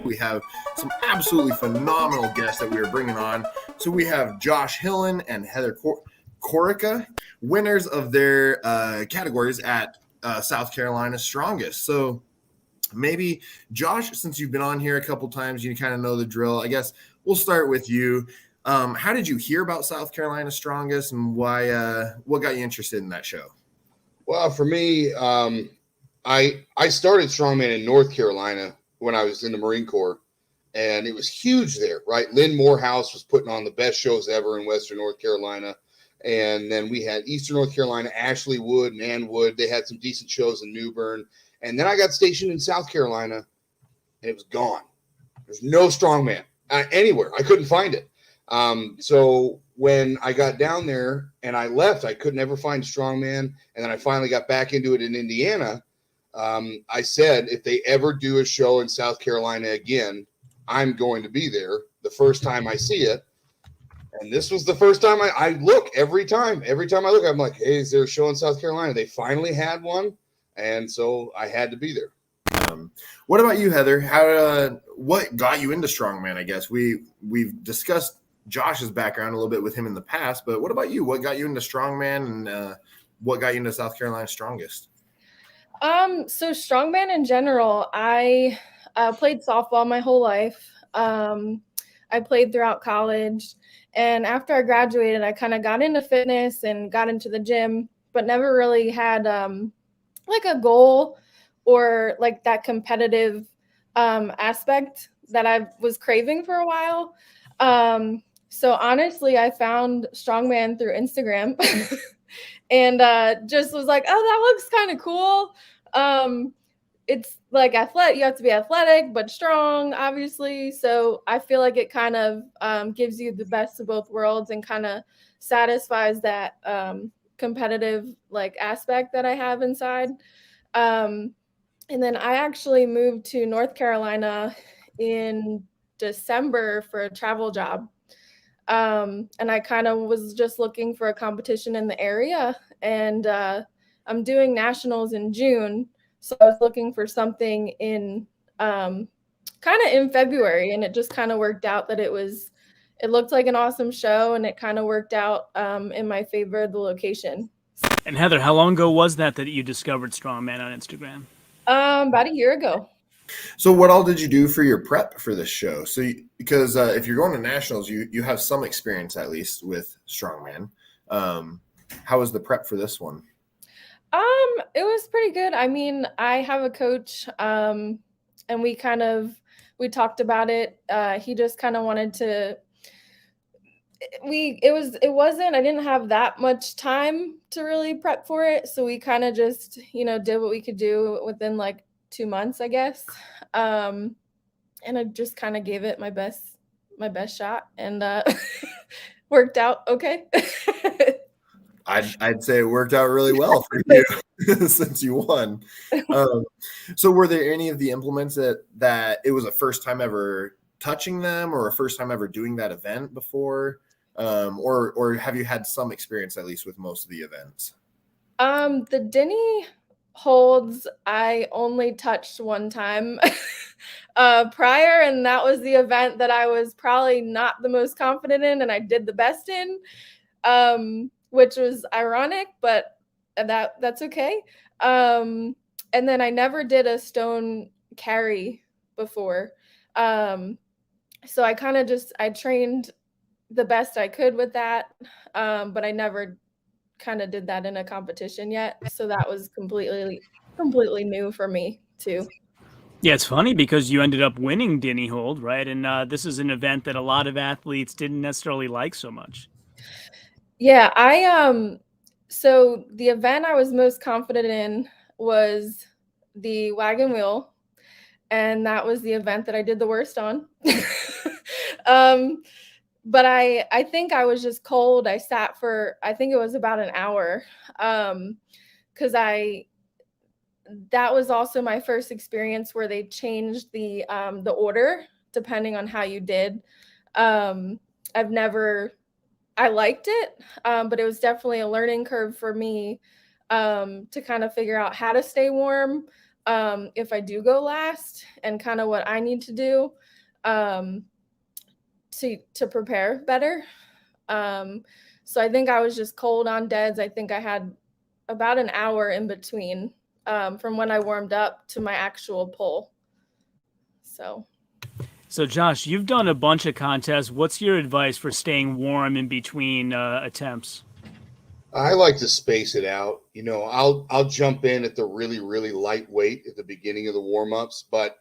We have some absolutely phenomenal guests that we are bringing on. So we have Josh Hillen and Heather Corica, winners of their categories at South Carolina Strongest. So maybe, Josh, since you've been on here a couple times, you kind of know the drill. I guess we'll start with you. How did you hear about South Carolina Strongest, and why? What got you interested in that show? Well, for me, I started strongman in North Carolina when I was in the Marine Corps, and it was huge there, right? Lynn Morehouse was putting on the best shows ever in Western North Carolina. And then we had Eastern North Carolina, Ashley Wood and Ann Wood. They had some decent shows in New Bern. And then I got stationed in South Carolina, and it was gone. There's no strongman anywhere. I couldn't find it. So when I got down there and I left, I could never find strongman. And then I finally got back into it in Indiana. I said, if they ever do a show in South Carolina again, I'm going to be there the first time I see it. And this was the first time I look every time. Every time I look, I'm like, hey, is there a show in South Carolina? They finally had one. And so I had to be there. What about you, Heather? What got you into strongman? I guess we've discussed Josh's background a little bit with him in the past, but what about you? What got you into strongman, and what got you into South Carolina Strongest? So strongman in general, I played softball my whole life. I played throughout college, and after I graduated, I kind of got into fitness and got into the gym, but never really had like a goal or like that competitive aspect that I was craving for a while. So honestly, I found strongman through Instagram and just was like, oh, that looks kind of cool. It's like athletic. You have to be athletic, but strong, obviously. So I feel like it kind of gives you the best of both worlds and kind of satisfies that competitive like aspect that I have inside. And then I actually moved to North Carolina in December for a travel job. And I kind of was just looking for a competition in the area, and I'm doing nationals in June. So I was looking for something in kind of in February, and it just kind of worked out that it looked like an awesome show, and it kind of worked out in my favor, the location. And Heather, how long ago was that you discovered strongman on Instagram? About a year ago. So what all did you do for your prep for this show? So because if you're going to nationals, you have some experience at least with strongman. How was the prep for this one? It was pretty good. I mean, I have a coach, and we talked about it. He just kind of wanted to. I didn't have that much time to really prep for it, so we kind of just did what we could do within like 2 months, I guess. And I just kind of gave it my best shot, and worked out okay. I'd say it worked out really well for you since you won. So were there any of the implements that it was a first time ever touching them, or a first time ever doing that event before? Or have you had some experience at least with most of the events? The Denny holds I only touched one time prior, and that was the event that I was probably not the most confident in, and I did the best in, which was ironic, but that's okay. And then I never did a stone carry before, so I kind of I trained the best I could with that, but I never kind of did that in a competition yet, so that was completely new for me too. Yeah, it's funny because you ended up winning Denny Hold, right? And this is an event that a lot of athletes didn't necessarily like so much. Yeah, so the event I was most confident in was the wagon wheel, and that was the event that I did the worst on. But I think I was just cold. I sat for, I think it was about an hour, because that was also my first experience where they changed the order depending on how you did. I liked it, but it was definitely a learning curve for me to kind of figure out how to stay warm, if I do go last, and kind of what I need to do to prepare better. So I think I was just cold on deads. I think I had about an hour in between from when I warmed up to my actual pull. So Josh, you've done a bunch of contests. What's your advice for staying warm in between attempts? I like to space it out. I'll jump in at the really, really lightweight at the beginning of the warm-ups, but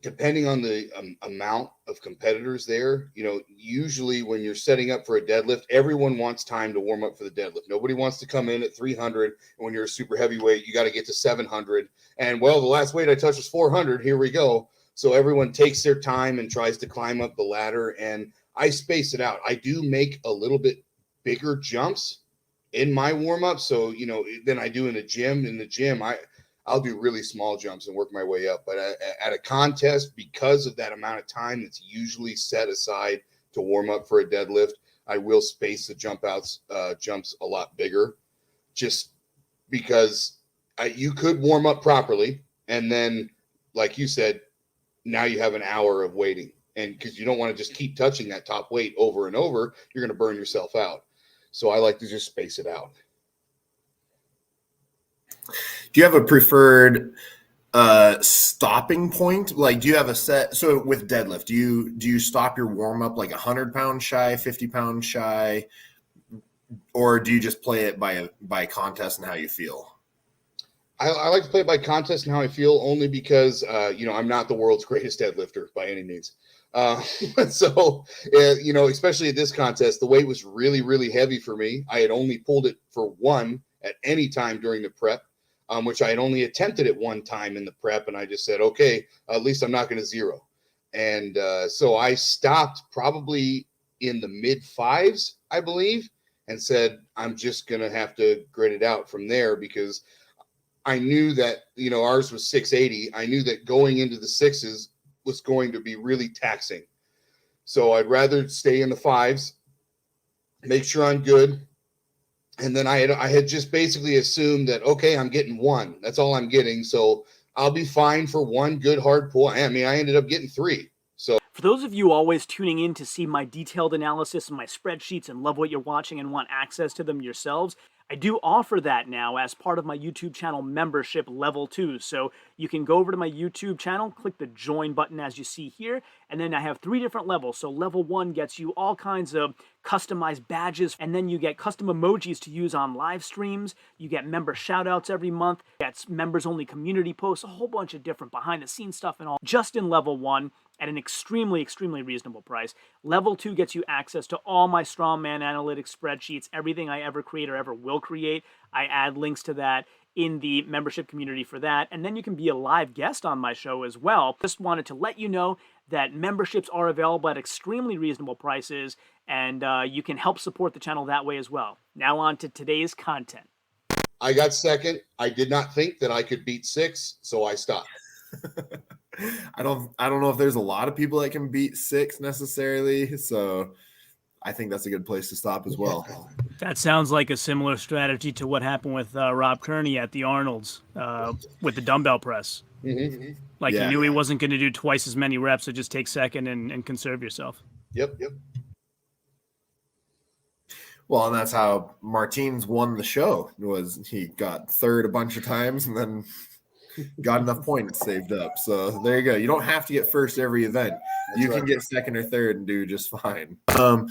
depending on the amount of competitors there, usually when you're setting up for a deadlift, everyone wants time to warm up for the deadlift. Nobody wants to come in at 300. And when you're a super heavyweight, you got to get to 700. And well, the last weight I touched was 400. Here we go. So everyone takes their time and tries to climb up the ladder. And I space it out. I do make a little bit bigger jumps in my warm up. So, than I do in the gym. In the gym, I'll do really small jumps and work my way up. But at a contest, because of that amount of time that's usually set aside to warm up for a deadlift, I will space the jumps a lot bigger, just because you could warm up properly. And then, like you said, now you have an hour of waiting. And because you don't want to just keep touching that top weight over and over, you're going to burn yourself out. So I like to just space it out. Do you have a preferred stopping point? Like, do you have a set? So with deadlift, do you stop your warm up like 100 pounds shy, 50 pounds shy, or do you just play it by contest and how you feel? I like to play it by contest and how I feel, only because I'm not the world's greatest deadlifter by any means. So especially at this contest, the weight was really, really heavy for me. I had only pulled it for one at any time during the prep. Which I had only attempted at one time in the prep. And I just said, okay, at least I'm not going to zero. And so I stopped probably in the mid fives, I believe, and said, I'm just going to have to grit it out from there, because I knew that, ours was 680. I knew that going into the sixes was going to be really taxing. So I'd rather stay in the fives, make sure I'm good. And then I had just basically assumed that, okay, I'm getting one. That's all I'm getting. So I'll be fine for one good hard pull. I mean, I ended up getting three. So for those of you always tuning in to see my detailed analysis and my spreadsheets and love what you're watching and want access to them yourselves, I do offer that now as part of my YouTube channel membership level 2. So you can go over to my YouTube channel, click the join button as you see here, and then I have 3 different levels. So level 1 gets you all kinds of customized badges, and then you get custom emojis to use on live streams. You get member shoutouts every month. That's members only community posts, a whole bunch of different behind the scenes stuff and all, just in level 1 at an extremely, extremely reasonable price. Level 2 gets you access to all my strongman analytics spreadsheets, everything I ever create or ever will create. I add links to that in the membership community for that. And then you can be a live guest on my show as well. Just wanted to let you know that memberships are available at extremely reasonable prices, and you can help support the channel that way as well. Now on to today's content. I got second. I did not think that I could beat 6, so I stopped. I don't know if there's a lot of people that can beat 6 necessarily, so I think that's a good place to stop as well. That sounds like a similar strategy to what happened with Rob Kearney at the Arnold's with the dumbbell press. Mm-hmm. Like, he knew he wasn't going to do twice as many reps, so just take second and conserve yourself. Yep. Well, and that's how Martins won the show. Was he got third a bunch of times and then got enough points saved up. So there you go. You don't have to get first every event. You can get second or third and do just fine. So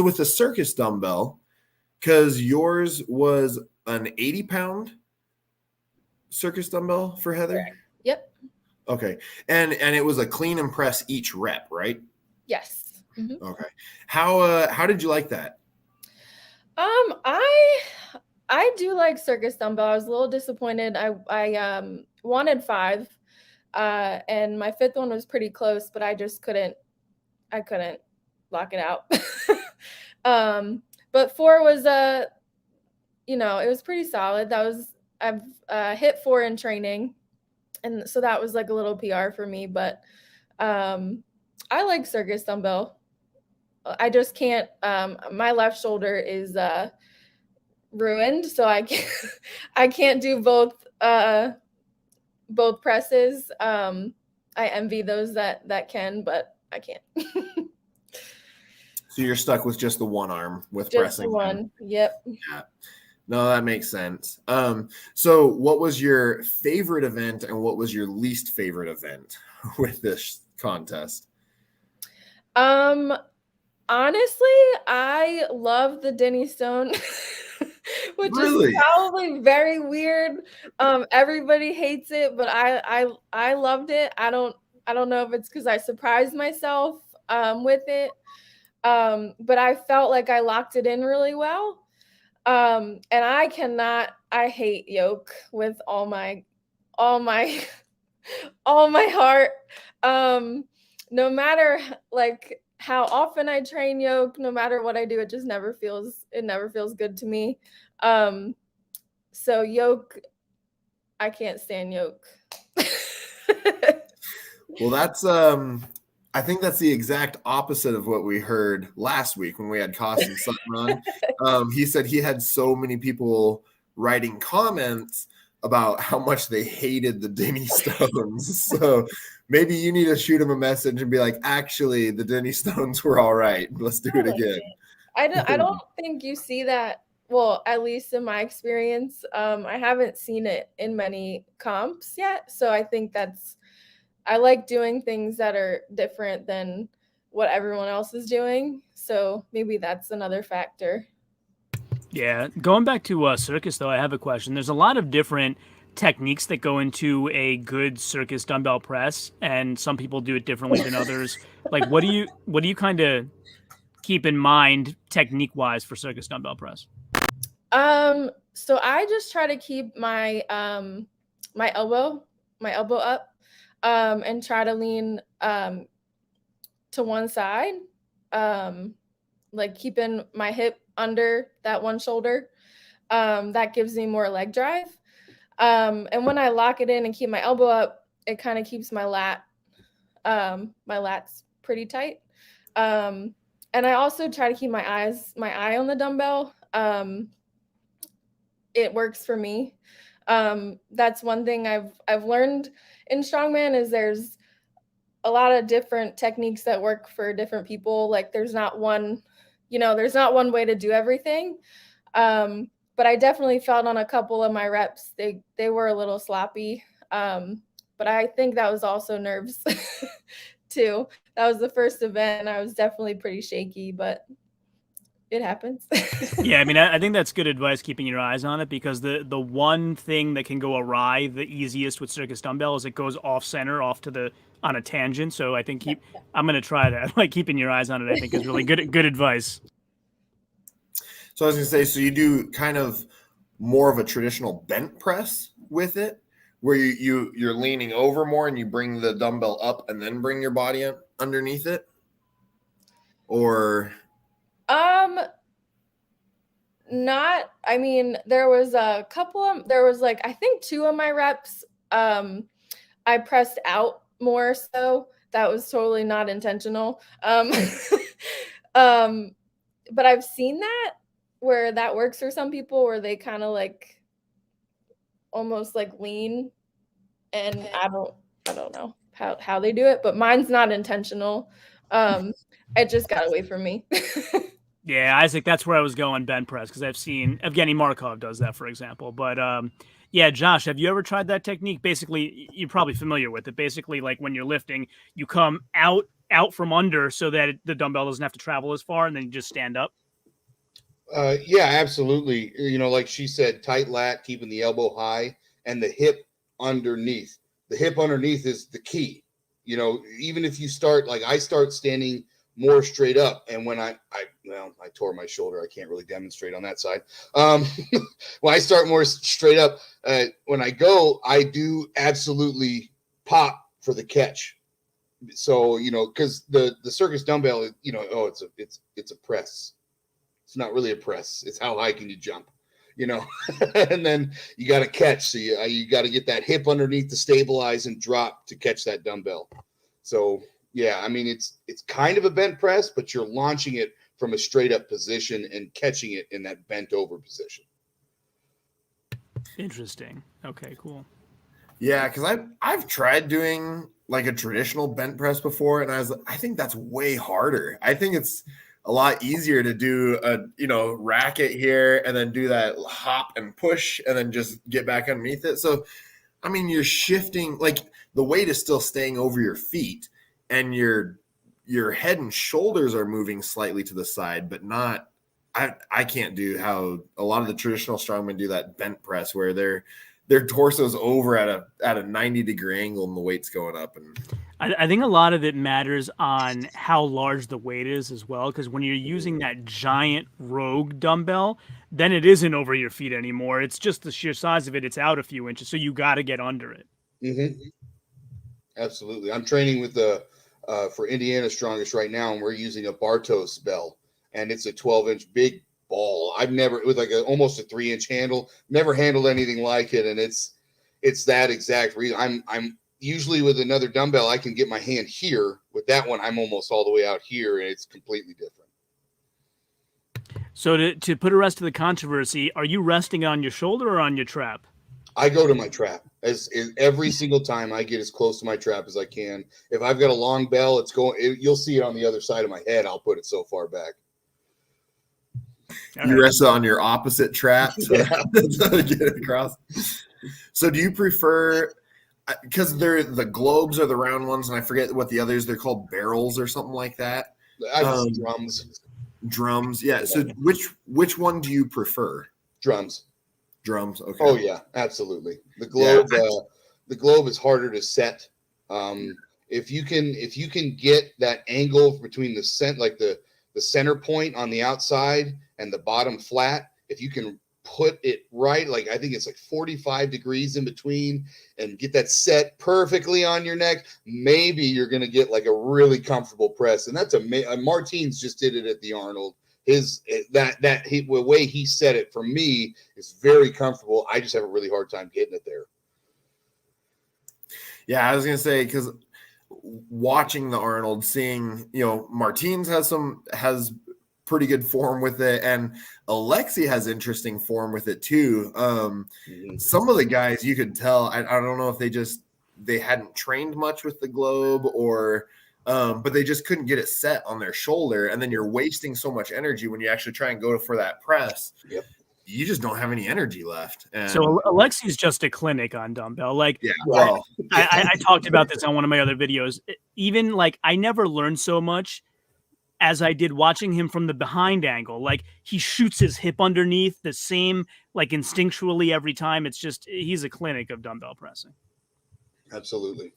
with the circus dumbbell, because yours was an 80-pound circus dumbbell for Heather? Yep. Okay. And it was a clean and press each rep, right? Yes. Mm-hmm. Okay. How did you like that? I do like circus dumbbell. I was a little disappointed. I wanted 5, and my 5th one was pretty close, but I just couldn't lock it out. But 4 was it was pretty solid. I've hit 4 in training, and so that was like a little PR for me. But I like circus dumbbell. I just can't. My left shoulder is ruined, so I can't do both both presses. I envy those that can, but I can't. So you're stuck with just the one arm with Just pressing. the one. Yep. Yeah. No, that makes sense. So what was your favorite event and what was your least favorite event with this contest? Honestly, I love the Denny Stone, which Really? is probably very weird. Everybody hates it, but I loved it. I don't know if it's because I surprised myself with it. But I felt like I locked it in really well. And I hate yoke with all my all my heart. No matter like how often I train yoke, no matter what I do, it just never feels good to me. So yoke, I can't stand yoke. Well, that's I think that's the exact opposite of what we heard last week when we had Costin Sutton on. He said he had so many people writing comments about how much they hated the Denny Stones. So maybe you need to shoot him a message and be like, actually, the Denny Stones were all right. Let's do it again. I don't think you see that. Well, at least in my experience, I haven't seen it in many comps yet. So I think I like doing things that are different than what everyone else is doing. So maybe that's another factor. Yeah, going back to circus though, I have a question. There's a lot of different techniques that go into a good circus dumbbell press, and some people do it differently than others. Like, what do you kind of keep in mind technique wise for circus dumbbell press? So I just try to keep my my elbow up, and try to lean to one side, like keeping my hip under that one shoulder. That gives me more leg drive. And when I lock it in and keep my elbow up, it kind of keeps my lats pretty tight. And I also try to keep my eye on the dumbbell. It works for me. That's one thing I've learned in strongman is there's a lot of different techniques that work for different people. Like there's not one way to do everything. But I definitely felt on a couple of my reps, they were a little sloppy. But I think that was also nerves too. That was the first event and I was definitely pretty shaky, but it happens. Yeah, I mean, I think that's good advice, keeping your eyes on it, because the one thing that can go awry the easiest with circus dumbbell is it goes off center, on a tangent. So I think I'm gonna try that. Like keeping your eyes on it, I think is really good advice. So I was gonna say, so you do kind of more of a traditional bent press with it, where you're leaning over more and you bring the dumbbell up and then bring your body up underneath it, or not. I mean, there was a couple of like I think 2 of my reps I pressed out more, so that was totally not intentional. But I've seen that where that works for some people where they kind of like almost like lean, and I don't know how they do it, but mine's not intentional. It just got away from me. Yeah, Isaac, that's where I was going, bent press, because I've seen Evgeny Markov does that, for example. But yeah, Josh, have you ever tried that technique? Basically, you're probably familiar with it. Basically, like when you're lifting, you come out from under so that the dumbbell doesn't have to travel as far, and then you just stand up. Yeah, absolutely. You know, like she said, tight lat, keeping the elbow high, and the hip underneath. The hip underneath is the key. You know, even if you start, like I start standing more straight up, and when I tore my shoulder, I can't really demonstrate on that side. When I start more straight up, when I go, I do absolutely pop for the catch. So, you know, because the circus dumbbell, you know, it's a press. It's not really a press. It's how high can you jump, you know? And then you got to catch. So you got to get that hip underneath to stabilize and drop to catch that dumbbell. So yeah, I mean, it's kind of a bent press, but you're launching it from a straight up position and catching it in that bent over position. Interesting. Okay, cool. Yeah, because I've tried doing like a traditional bent press before, and I think that's way harder. I think it's a lot easier to do a racket here and then do that hop and push and then just get back underneath it. So I mean, you're shifting, like the weight is still staying over your feet, and your head and shoulders are moving slightly to the side, but not. I can't do how a lot of the traditional strongmen do that bent press where their torso's over at a 90-degree angle and the weight's going up. And I think a lot of it matters on how large the weight is as well, because when you're using that giant Rogue dumbbell, then it isn't over your feet anymore. It's just the sheer size of it. It's out a few inches, so you got to get under it. Mm-hmm. Absolutely. I'm training with for Indiana Strongest right now, and we're using a Bartos bell, and it's a 12-inch big ball. I've never, with like almost a 3-inch handle, never handled anything like it, and it's that exact reason. I'm usually with another dumbbell, I can get my hand here. With that one, I'm almost all the way out here, and it's completely different. So to put a rest to the controversy, are you resting on your shoulder or on your trap? I go to my trap as every single time. I get as close to my trap as I can. If I've got a long bell, you'll see it on the other side of my head. I'll put it so far back. You rest on your opposite trap to get it across. So do you prefer, because the globes are the round ones, and I forget what the others, they're called barrels or something like that. Drums. Yeah. So which one do you prefer? Drums. Okay. Oh yeah, absolutely. The globe, the globe is harder to set. If you can get that angle between the center point on the outside and the bottom flat, if you can put it right, like I think it's like 45 degrees in between, and get that set perfectly on your neck, maybe you're going to get like a really comfortable press. And that's Martins just did it at the Arnold. The way he set it for me is very comfortable. I just have a really hard time getting it there. Yeah, I was going to say, because watching the Arnold, seeing, Martins has pretty good form with it, and Alexi has interesting form with it too. Some of the guys you could tell, I don't know if they hadn't trained much with the globe, or but they just couldn't get it set on their shoulder, and then you're wasting so much energy when you actually try and go for that press. Yep. You just don't have any energy left. And so Alexi's just a clinic on dumbbell. Like, yeah, well, I talked about this on one of my other videos. Even like, I never learned so much as I did watching him from the behind angle. Like, he shoots his hip underneath the same, like, instinctually every time. It's just, he's a clinic of dumbbell pressing. Absolutely.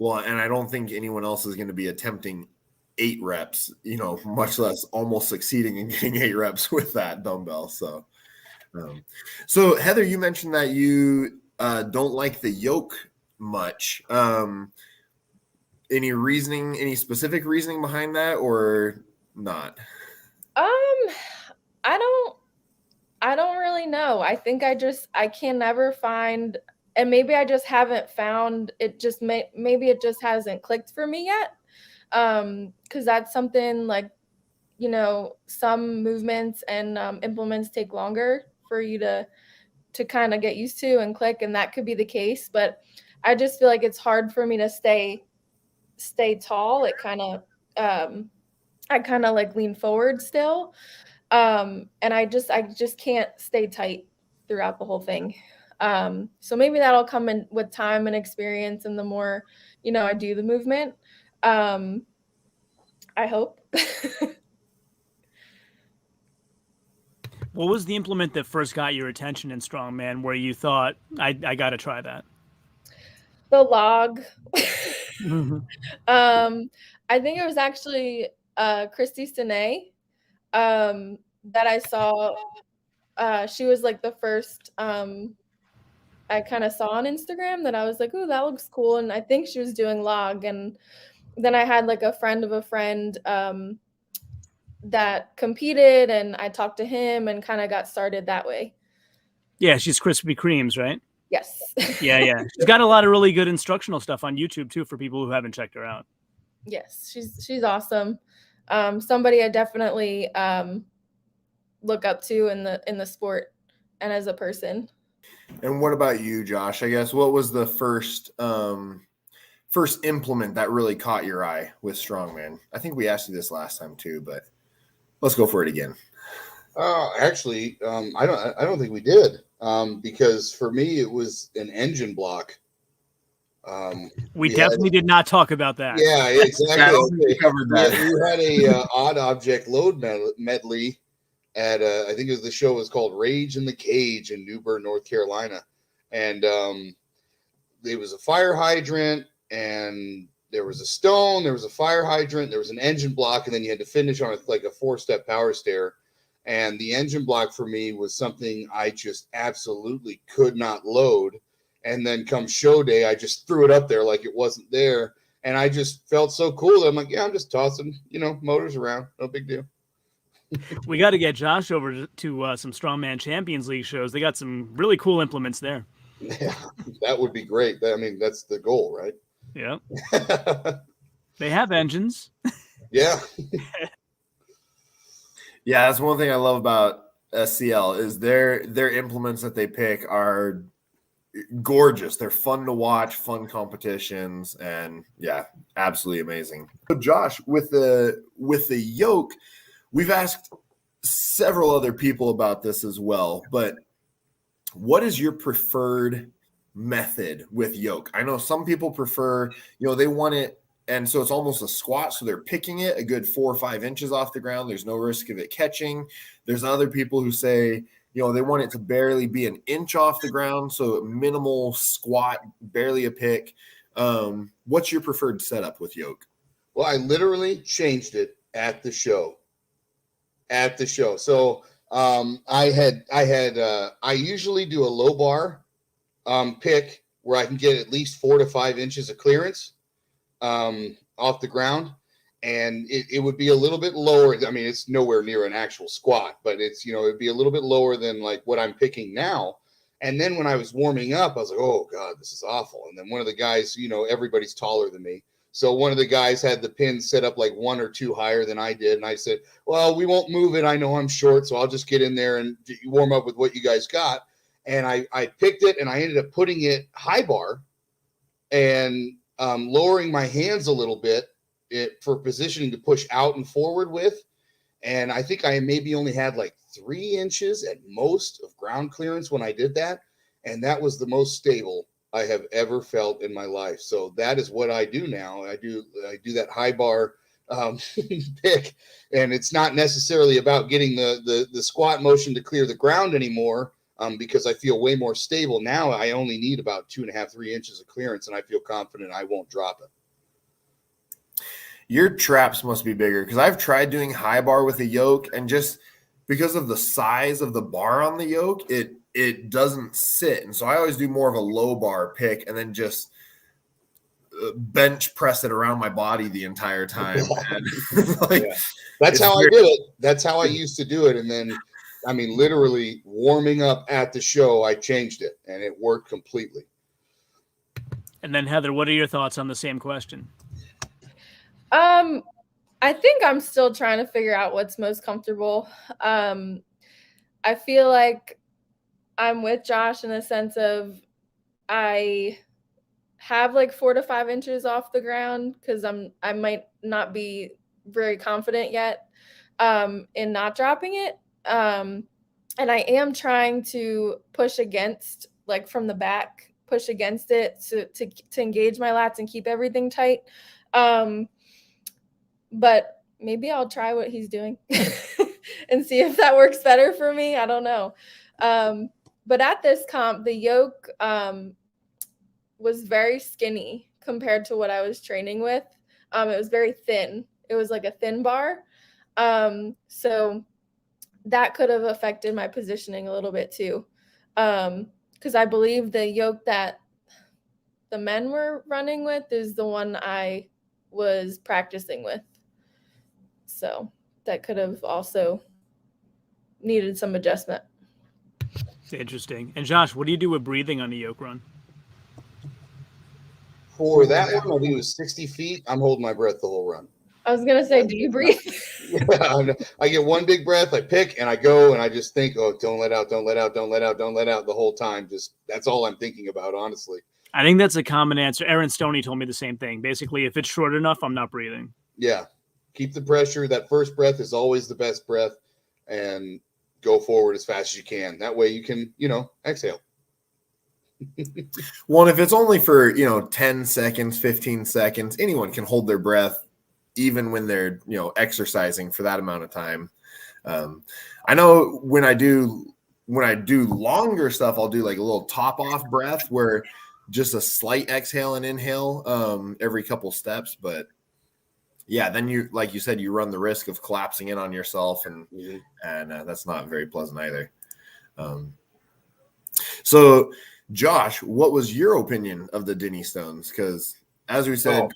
Well, and I don't think anyone else is going to be attempting 8 reps, much less almost succeeding in getting 8 reps with that dumbbell. So, so Heather, you mentioned that you don't like the yoke much. Any specific reasoning behind that, or not? I don't really know. I think I can never find, and maybe I just haven't found it. Maybe it just hasn't clicked for me yet. Because that's something like, some movements and implements take longer for you to kind of get used to and click, and that could be the case. But I just feel like it's hard for me to stay tall. It kind of I kind of like lean forward still, and I just can't stay tight throughout the whole thing. So maybe that'll come in with time and experience, and the more I do the movement. I hope. What was the implement that first got your attention in strongman, where you thought, I got to try that? The log. I think it was actually Christy Sine that I saw. She was like the first I kind of saw on Instagram that I was like, "Ooh, that looks cool." And I think she was doing log, and then I had like a friend of a friend that competed, and I talked to him and kind of got started that way. Yeah, she's Krispy Kremes, right? Yes. Yeah. She's got a lot of really good instructional stuff on YouTube too for people who haven't checked her out. Yes, she's awesome. Somebody I definitely look up to in the sport and as a person. And what about you, Josh? I guess what was the first implement that really caught your eye with strongman? I think we asked you this last time too, but let's go for it again. Actually, I don't think we did. Because for me, it was an engine block. We definitely did not talk about that. Yeah, exactly. I don't think we covered that. We had a odd object load medley at I think the show was called Rage in the Cage in New Bern, North Carolina, and there was a fire hydrant, and there was a stone, there was a fire hydrant, there was an engine block, and then you had to finish on like a 4-step power stair. And the engine block for me was something I just absolutely could not load. And then come show day, I just threw it up there like it wasn't there. And I just felt so cool that I'm like, yeah, I'm just tossing, motors around. No big deal. We got to get Josh over to some Strongman Champions League shows. They got some really cool implements there. Yeah, that would be great. I mean, that's the goal, right? Yeah. They have engines. Yeah. Yeah, that's one thing I love about SCL is their implements that they pick are gorgeous. They're fun to watch, fun competitions, and yeah, absolutely amazing. So Josh, with the yoke, we've asked several other people about this as well, but what is your preferred method with yoke? I know some people prefer, they want it, and so it's almost a squat, so they're picking it a good 4 or 5 inches off the ground. There's no risk of it catching. There's other people who say, they want it to barely be an inch off the ground, so minimal squat, barely a pick. What's your preferred setup with yoke? Well, I literally changed it at the show. So I usually do a low bar pick where I can get at least 4 to 5 inches of clearance off the ground, and it would be a little bit lower. I mean, it's nowhere near an actual squat, but it's it'd be a little bit lower than like what I'm picking now. And then when I was warming up, I was like, oh god, this is awful. And then one of the guys, everybody's taller than me, so one of the guys had the pin set up like 1 or 2 higher than I did, and I said, well, we won't move it, I know I'm short, so I'll just get in there and warm up with what you guys got. And I picked it, and I ended up putting it high bar and lowering my hands a little bit for positioning to push out and forward with. And I think I maybe only had like 3 inches at most of ground clearance when I did that. And that was the most stable I have ever felt in my life. So that is what I do now. I do that high bar pick, and it's not necessarily about getting the squat motion to clear the ground anymore. Because I feel way more stable now. I only need about 2.5, 3 inches of clearance, and I feel confident I won't drop it. Your traps must be bigger, because I've tried doing high bar with a yoke, and just because of the size of the bar on the yoke, it doesn't sit. And so I always do more of a low bar pick and then just bench press it around my body the entire time. And That's how I do it. That's how I used to do it. And then, I mean, literally warming up at the show, I changed it, and it worked completely. And then, Heather, what are your thoughts on the same question? I think I'm still trying to figure out what's most comfortable. I feel like I'm with Josh in the sense of I have like 4 to 5 inches off the ground because I might not be very confident yet in not dropping it. And I am trying to push against, like from the back, push against it to engage my lats and keep everything tight. But maybe I'll try what he's doing and see if that works better for me. I don't know. But at this comp, the yoke was very skinny compared to what I was training with. It was very thin. It was like a thin bar. So that could have affected my positioning a little bit too. Because I believe the yoke that the men were running with is the one I was practicing with. So that could have also needed some adjustment. Interesting. And Josh, what do you do with breathing on a yoke run? For that one, I think it was 60 feet. I'm holding my breath the whole run. I was gonna say, do you breathe? Yeah, I get one big breath, I pick, and I go, and I just think, oh, don't let out, don't let out, don't let out, don't let out the whole time. Just that's all I'm thinking about, honestly. I think that's a common answer. Aaron Stoney told me the same thing. Basically, if it's short enough, I'm not breathing. Yeah, keep the pressure. That first breath is always the best breath, and go forward as fast as you can. That way you can, exhale. Well, if it's only for 10 seconds, 15 seconds, anyone can hold their breath even when they're exercising for that amount of time. I know when I do longer stuff, I'll do like a little top off breath where just a slight exhale and inhale every couple steps. But yeah, then you, like you said, you run the risk of collapsing in on yourself, and that's not very pleasant either. So Josh, what was your opinion of the Denny Stones? Because as we said,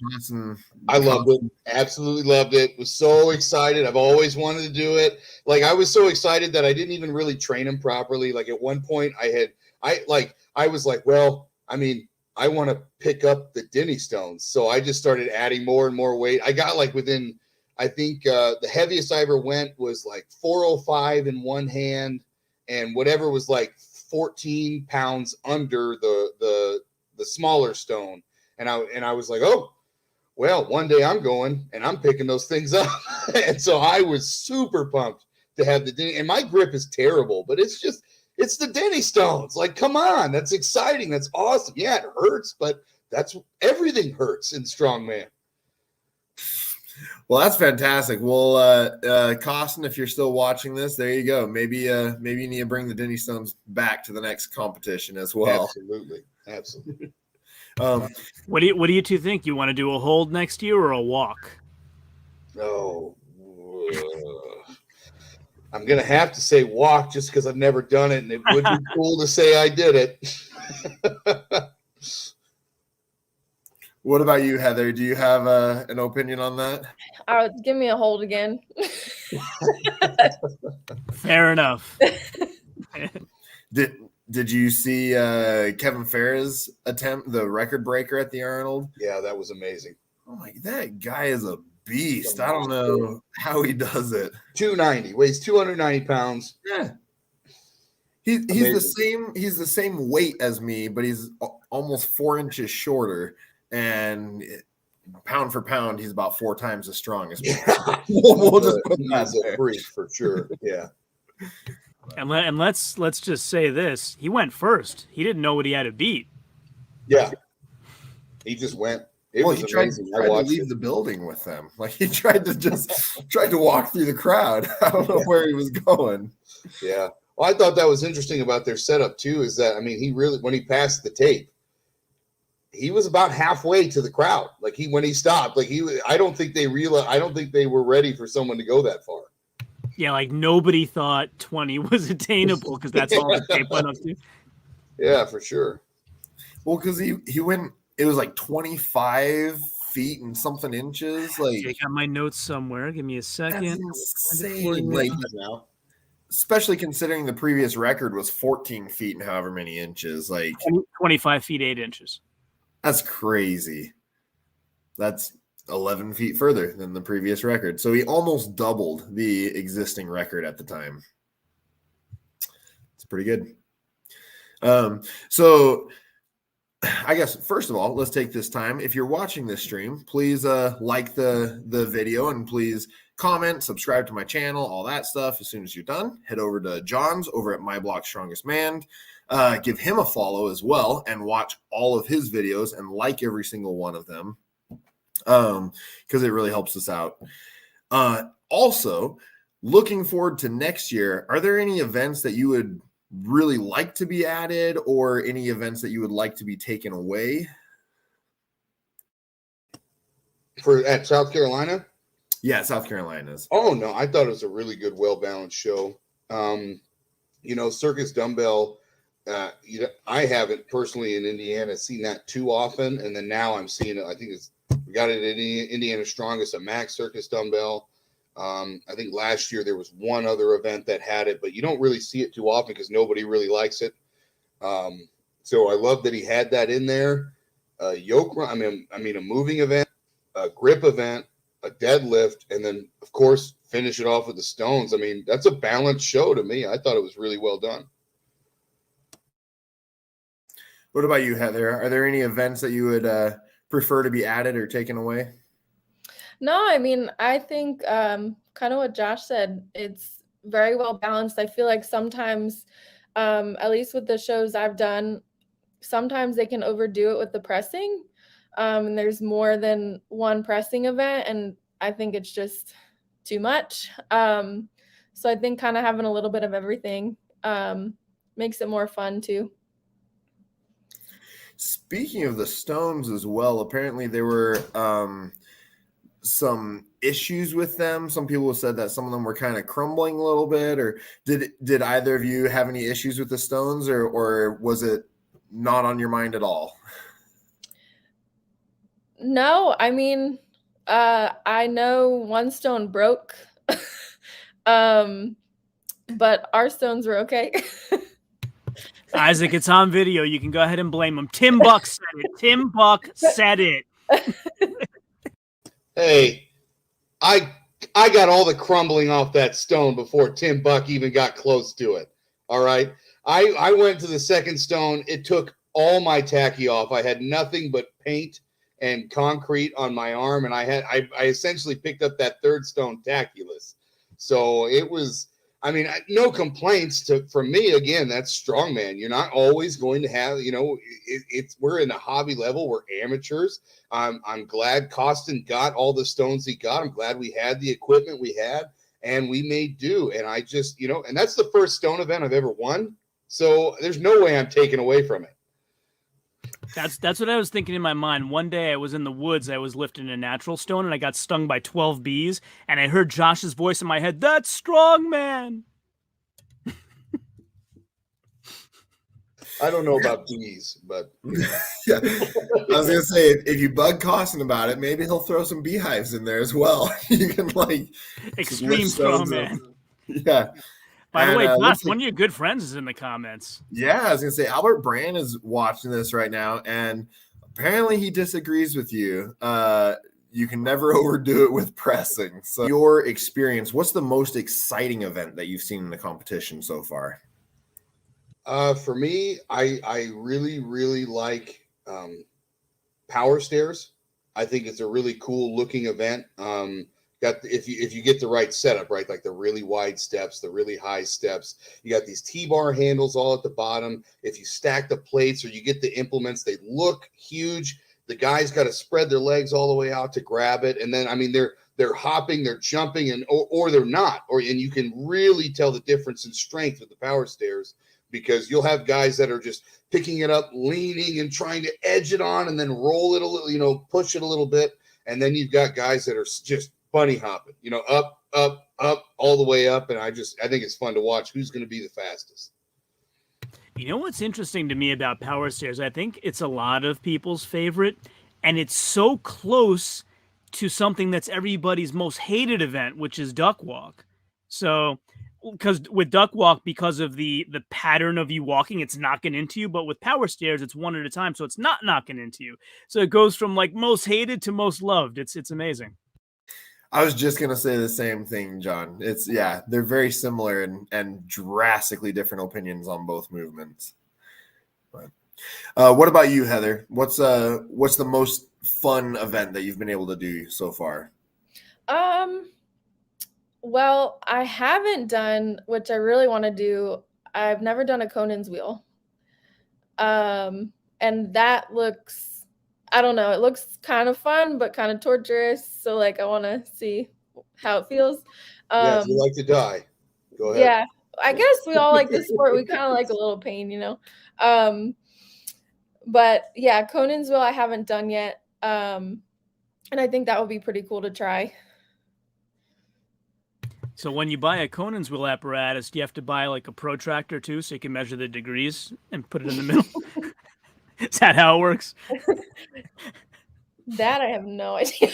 I loved it. Absolutely loved it. Was so excited. I've always wanted to do it. Like, I was so excited that I didn't even really train him properly. Like, at one point I was like, well, I mean, I want to pick up the Denny Stones. So I just started adding more and more weight. I got like within, I think the heaviest I ever went was like 405 in one hand, and whatever was like 14 pounds under the smaller stone. And I was like, oh, well, one day I'm going and I'm picking those things up. And so I was super pumped to have the Denny. And my grip is terrible, but it's the Denny Stones. Like, come on, that's exciting. That's awesome. Yeah, it hurts, but everything hurts in strongman. Well, that's fantastic. Well, Costin, if you're still watching this, there you go. Maybe you need to bring the Denny Stones back to the next competition as well. Absolutely. What do you two think? You want to do a hold next year or a walk? Oh, I'm gonna have to say walk just because I've never done it, and it would be cool to say I did it. What about you, Heather? Do you have an opinion on that? Give me a hold again. Fair enough. Did you see Kevin Farah's attempt, the record breaker at the Arnold? Yeah, that was amazing. Oh my, that guy is a beast. I don't know how he does it. 290, weighs 290 pounds. Yeah. He's the same weight as me, but he's almost 4 inches shorter, and pound for pound, he's about 4 times as strong as me. Yeah. We'll just put that a freak for sure. Yeah. And let's just say this: he went first. He didn't know what he had to beat. Yeah, he just went. He tried to leave the building with them. Like, he tried to walk through the crowd. I don't know where he was going. Yeah. Well, I thought that was interesting about their setup too. Is that, I mean, he really, when he passed the tape, he was about halfway to the crowd. Like, when he stopped, like I don't think they were ready for someone to go that far. Yeah, like nobody thought 20 was attainable because that's all the tape went up to. Yeah, for sure. Well, because he went, it was like 25 feet and something inches. Like, I got my notes somewhere. Give me a second. That's insane. Like, especially considering the previous record was 14 feet and however many inches. Like 25 feet 8 inches. That's crazy. That's 11 feet further than the previous record. So he almost doubled the existing record at the time. It's pretty good. So I guess, first of all, let's take this time. If you're watching this stream, please like the video, and please comment, subscribe to my channel, all that stuff. As soon as you're done, head over to John's over at My Block Strongest Man. Give him a follow as well, and watch all of his videos and like every single one of them. Because it really helps us out. Also, looking forward to next year, are there any events that you would really like to be added, or any events that you would like to be taken away? At South Carolina? Yeah, South Carolina's. Oh, no, I thought it was a really good, well-balanced show. Circus Dumbbell, I haven't personally in Indiana seen that too often, and then now I'm seeing it. I think we got it in Indiana Strongest, a Max Circus Dumbbell. I think last year there was one other event that had it, but you don't really see it too often because nobody really likes it. So I love that he had that in there. Yoke run, I mean a moving event, a grip event, a deadlift, and then of course finish it off with the stones. I mean, that's a balanced show to me. I thought it was really well done. What about you, Heather? Are there any events that you would prefer to be added or taken away? No, I mean, I think kind of what Josh said, it's very well balanced. I feel like sometimes, at least with the shows I've done, sometimes they can overdo it with the pressing. And there's more than one pressing event, and I think it's just too much. So I think kind of having a little bit of everything makes it more fun too. Speaking of the stones as well, apparently there were some issues with them. Some people said that some of them were kind of crumbling a little bit. Or did either of you have any issues with the stones, or was it not on your mind at all? No, I mean, I know one stone broke, but our stones were okay. Isaac, it's on video. You can go ahead and blame him. Tim Buck said it. Tim Buck said it. Hey, I got all the crumbling off that stone before Tim Buck even got close to it. All right. I went to the second stone. It took all my tacky off. I had nothing but paint and concrete on my arm, and I essentially picked up that third stone tackless. So it was, I mean, no complaints from me. Again, that's strongman. You're not always going to have, we're in a hobby level. We're amateurs. I'm glad Costin got all the stones he got. I'm glad we had the equipment we had, and we made do. And I just, and that's the first stone event I've ever won. So there's no way I'm taking away from it. That's what I was thinking in my mind. One day I was in the woods, I was lifting a natural stone, and I got stung by 12 bees, and I heard Josh's voice in my head, "That's strong, man." I don't know about bees, but Yeah. I was gonna say, if you bug Costin about it, maybe he'll throw some beehives in there as well. You can extreme strong man. Yeah. By the way, Josh, one of your good friends is in the comments. Yeah, I was gonna say Albert Brand is watching this right now, and apparently he disagrees with you. You can never overdo it with pressing. So, your experience, what's the most exciting event that you've seen in the competition so far? For me, I really, really like Power Stairs. I think it's a really cool looking event. If you get the right setup, right, like the really wide steps, the really high steps, you got these T-bar handles all at the bottom. If you stack the plates or you get the implements, they look huge. The guys got to spread their legs all the way out to grab it, and then I mean they're hopping, they're jumping, and or they're not, and you can really tell the difference in strength with the Power Stairs, because you'll have guys that are just picking it up, leaning and trying to edge it on, and then roll it a little, push it a little bit, and then you've got guys that are just bunny hopping, up, up, up, all the way up. And I think it's fun to watch who's going to be the fastest. You know what's interesting to me about Power Stairs? I think it's a lot of people's favorite, and it's so close to something that's everybody's most hated event, which is Duck Walk. So, because with Duck Walk, because of the pattern of you walking, it's knocking into you. But with Power Stairs, it's one at a time, so it's not knocking into you. So it goes from like most hated to most loved. It's amazing. I was just gonna say the same thing, John. They're very similar and drastically different opinions on both movements. But what about you, Heather? What's the most fun event that you've been able to do so far? Well, I haven't done, which I really want to do. I've never done a Conan's wheel. And that looks, I don't know, it looks kind of fun, but kind of torturous. So I want to see how it feels. If you like to die, go ahead. Yeah, I guess we all like this sport. We kind of like a little pain, But yeah, Conan's wheel I haven't done yet. And I think that would be pretty cool to try. So when you buy a Conan's wheel apparatus, do you have to buy like a protractor too, so you can measure the degrees and put it in the middle? Is that how it works? That I have no idea.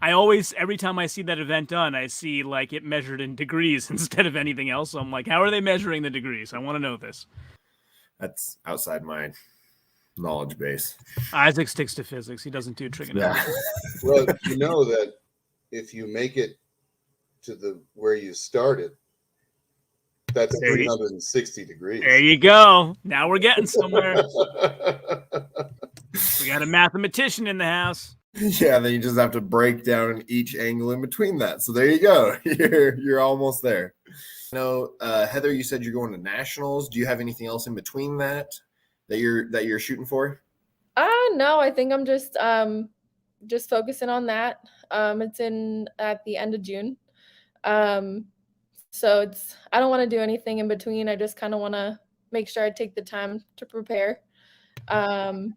Every time I see that event done, I see like it measured in degrees instead of anything else. So I'm like, how are they measuring the degrees? I want to know this. That's outside my knowledge base. Isaac sticks to physics. He doesn't do trigonometry. Yeah. Well, you know that if you make it to the where you started, that's 360 degrees. There you go. Now we're getting somewhere. We got a mathematician in the house. Yeah, then you just have to break down each angle in between that. So there you go. You're almost there. Heather, you said you're going to nationals. Do you have anything else in between that you're shooting for? No, I think I'm just focusing on that. It's at the end of June. So I don't want to do anything in between. I just kind of want to make sure I take the time to prepare. And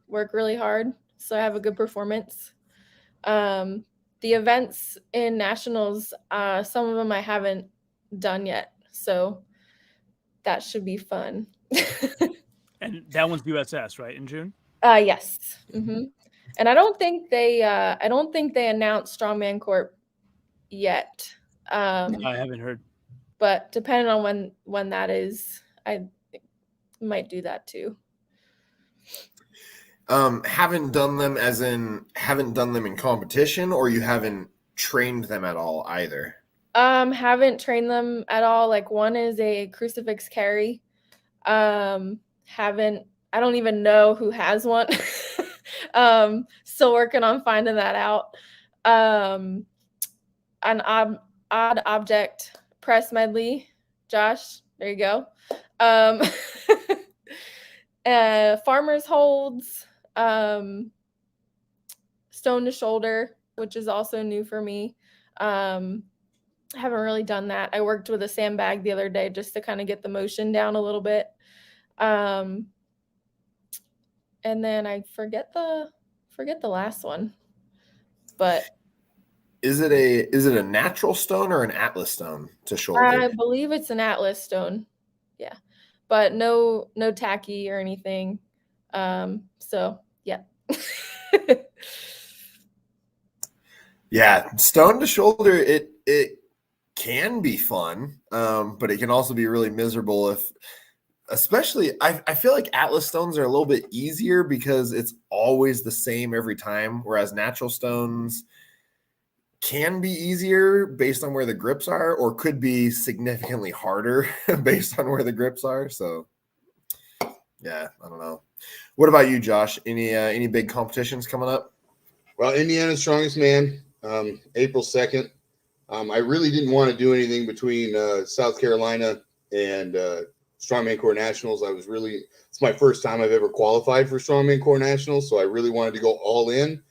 work really hard so I have a good performance. The events in nationals, some of them I haven't done yet, so that should be fun. And that one's USS, right, in June? Yes. Mm-hmm. And I don't think they announced Strongman Corp yet. I haven't heard. But depending on when that is, I might do that too. Haven't done them in competition, or you haven't trained them at all either? Haven't trained them at all. Like, one is a crucifix carry. I don't even know who has one. Still working on finding that out. An odd object press medley. Josh, there you go. Farmer's holds, stone to shoulder, which is also new for me. I haven't really done that. I worked with a sandbag the other day just to kind of get the motion down a little bit. And then I forget the last one. But is it a natural stone or an Atlas stone to shoulder? I believe it's an Atlas stone. Yeah. But no tacky or anything. So yeah. Yeah, stone to shoulder, it can be fun, but it can also be really miserable especially I feel like Atlas stones are a little bit easier because it's always the same every time, whereas natural stones can be easier based on where the grips are, or could be significantly harder based on where the grips are. So yeah, I don't know. What about you, Josh? Any big competitions coming up? Well, Indiana's Strongest Man, April 2nd. I really didn't want to do anything between South Carolina and Strongman Corps Nationals. It's my first time I've ever qualified for Strongman Corps Nationals, so I really wanted to go all in.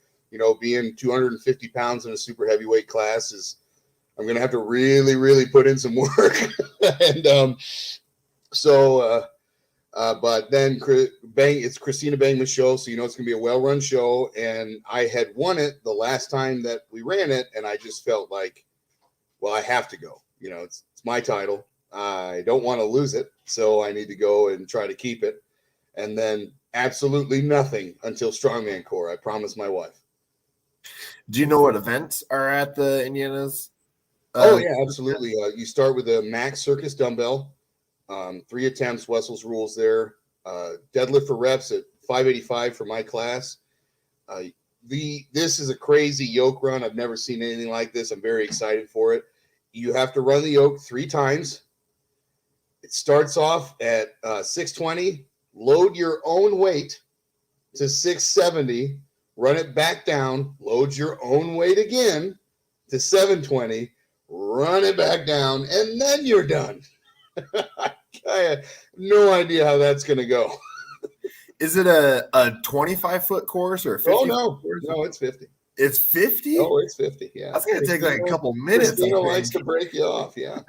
Being 250 pounds in a super heavyweight class I'm going to have to really, really put in some work. And but then it's Christina Bangman's show, so it's going to be a well-run show. And I had won it the last time that we ran it, and I just felt like, well, I have to go. It's my title. I don't want to lose it, so I need to go and try to keep it. And then absolutely nothing until Strongman Corps. I promised my wife. Do you know what events are at the Indiana's? Oh, yeah, absolutely. You start with a max circus dumbbell, 3 attempts, Wessel's rules there. Deadlift for reps at 585 for my class. This is a crazy yoke run. I've never seen anything like this. I'm very excited for it. You have to run the yoke 3 times. It starts off at 620. Load your own weight to 670. Run it back down. Load your own weight again to 720. Run it back down, and then you're done. I have no idea how that's going to go. Is it a 25-foot course or a 50? Oh, no. No, it's 50. It's 50? Oh, it's 50, yeah. That's going to take like a couple minutes. Christina likes to break you off, yeah.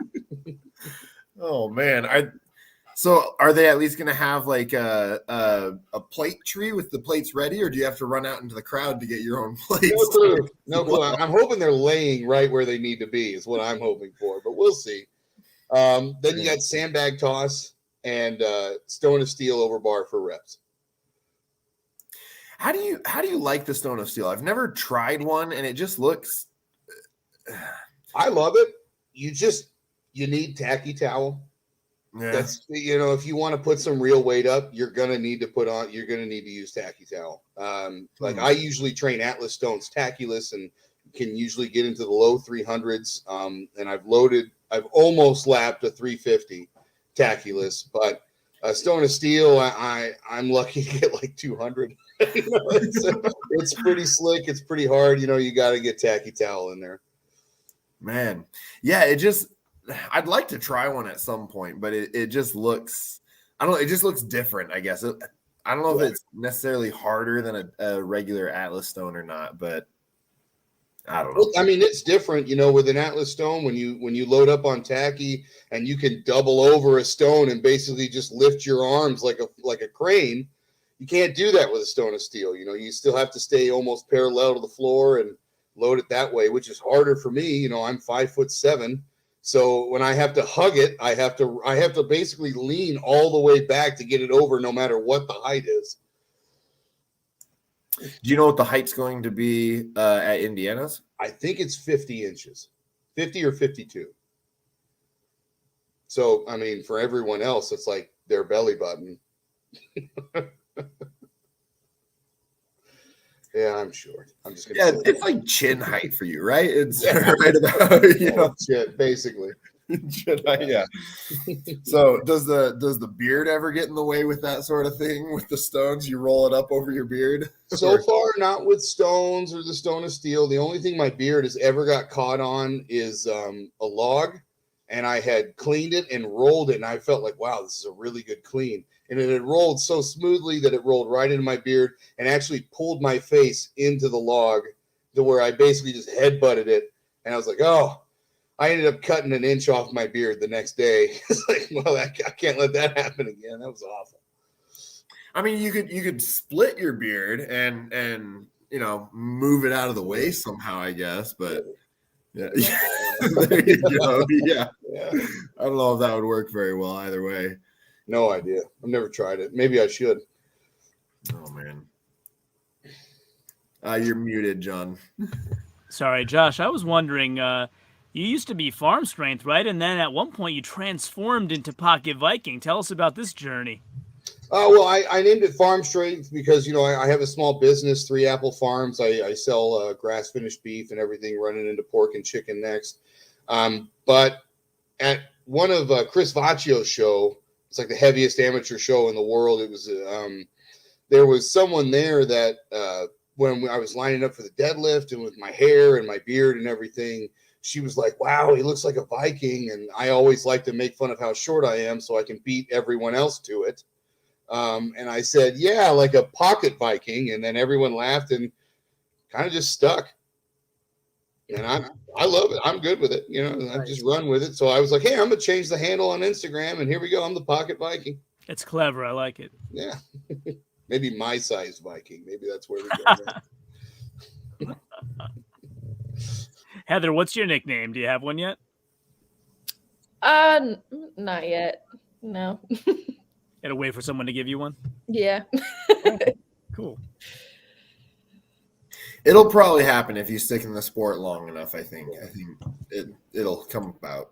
Oh, man. So are they at least going to have like a plate tree with the plates ready, or do you have to run out into the crowd to get your own plates? No clue. I'm hoping they're laying right where they need to be is what I'm hoping for, but we'll see. Then you got sandbag toss and stone of steel over bar for reps. How do you like the stone of steel? I've never tried one, and it just looks. I love it. You need tacky towel. Yeah. If you want to put some real weight up, you're going to need to use tacky towel. Like I usually train Atlas stones tackless and can usually get into the low 300s. And I've almost lapped a 350 tackless, but a stone of steel, I'm lucky to get like 200. It's pretty slick. It's pretty hard. You got to get tacky towel in there. Man. Yeah. I'd like to try one at some point, but it just looks, I don't know. It just looks different, I guess. I don't know if it's necessarily harder than a regular Atlas stone or not, but I don't know. Well, I mean, it's different, with an Atlas stone when you load up on tacky and you can double over a stone and basically just lift your arms like a crane. You can't do that with a stone of steel. You still have to stay almost parallel to the floor and load it that way, which is harder for me. I'm 5'7". So when I have to hug it, I have to basically lean all the way back to get it over, no matter what the height is. Do you know what the height's going to be at Indiana's? I think it's 50 inches, 50 or 52. So, I mean, for everyone else, it's like their belly button. Yeah, I'm short. I'm just gonna say it's like chin height for you, right? It's right about shit, basically. Chin height, yeah. So does the beard ever get in the way with that sort of thing? With the stones, you roll it up over your beard? So far, not with stones or the stone of steel. The only thing my beard has ever got caught on is a log, and I had cleaned it and rolled it, and I felt like, wow, this is a really good clean. And it had rolled so smoothly that it rolled right into my beard and actually pulled my face into the log to where I basically just headbutted it. And I was like, oh, I ended up cutting an inch off my beard the next day. It's like, well, I can't let that happen again. That was awful. I mean, you could split your beard and move it out of the way somehow, I guess. But yeah, there you go. Yeah, I don't know if that would work very well either way. No idea. I've never tried it. Maybe I should. Oh man, you're muted, John. Sorry, Josh. I was wondering. You used to be Farm Strength, right? And then at one point you transformed into Pocket Viking. Tell us about this journey. Well, I named it Farm Strength because, I have a small business, 3 apple farms. I sell grass-finished beef and everything, running into pork and chicken next. But at one of Chris Vaccio's show, it's like the heaviest amateur show in the world. It was there was someone there that when I was lining up for the deadlift and with my hair and my beard and everything, she was like, wow, he looks like a Viking. And I always like to make fun of how short I am so I can beat everyone else to it. And I said, yeah, like a pocket Viking. And then everyone laughed and kind of just stuck. And I love it. I'm good with it. I just run with it. So I was like, hey, I'm going to change the handle on Instagram. And here we go. I'm the Pocket Viking. It's clever. I like it. Yeah. Maybe my size Viking. Maybe that's where we go. Heather, what's your nickname? Do you have one yet? Not yet. No. Gotta wait for someone to give you one? Yeah. Cool. It'll probably happen if you stick in the sport long enough, I think. I think it'll come about.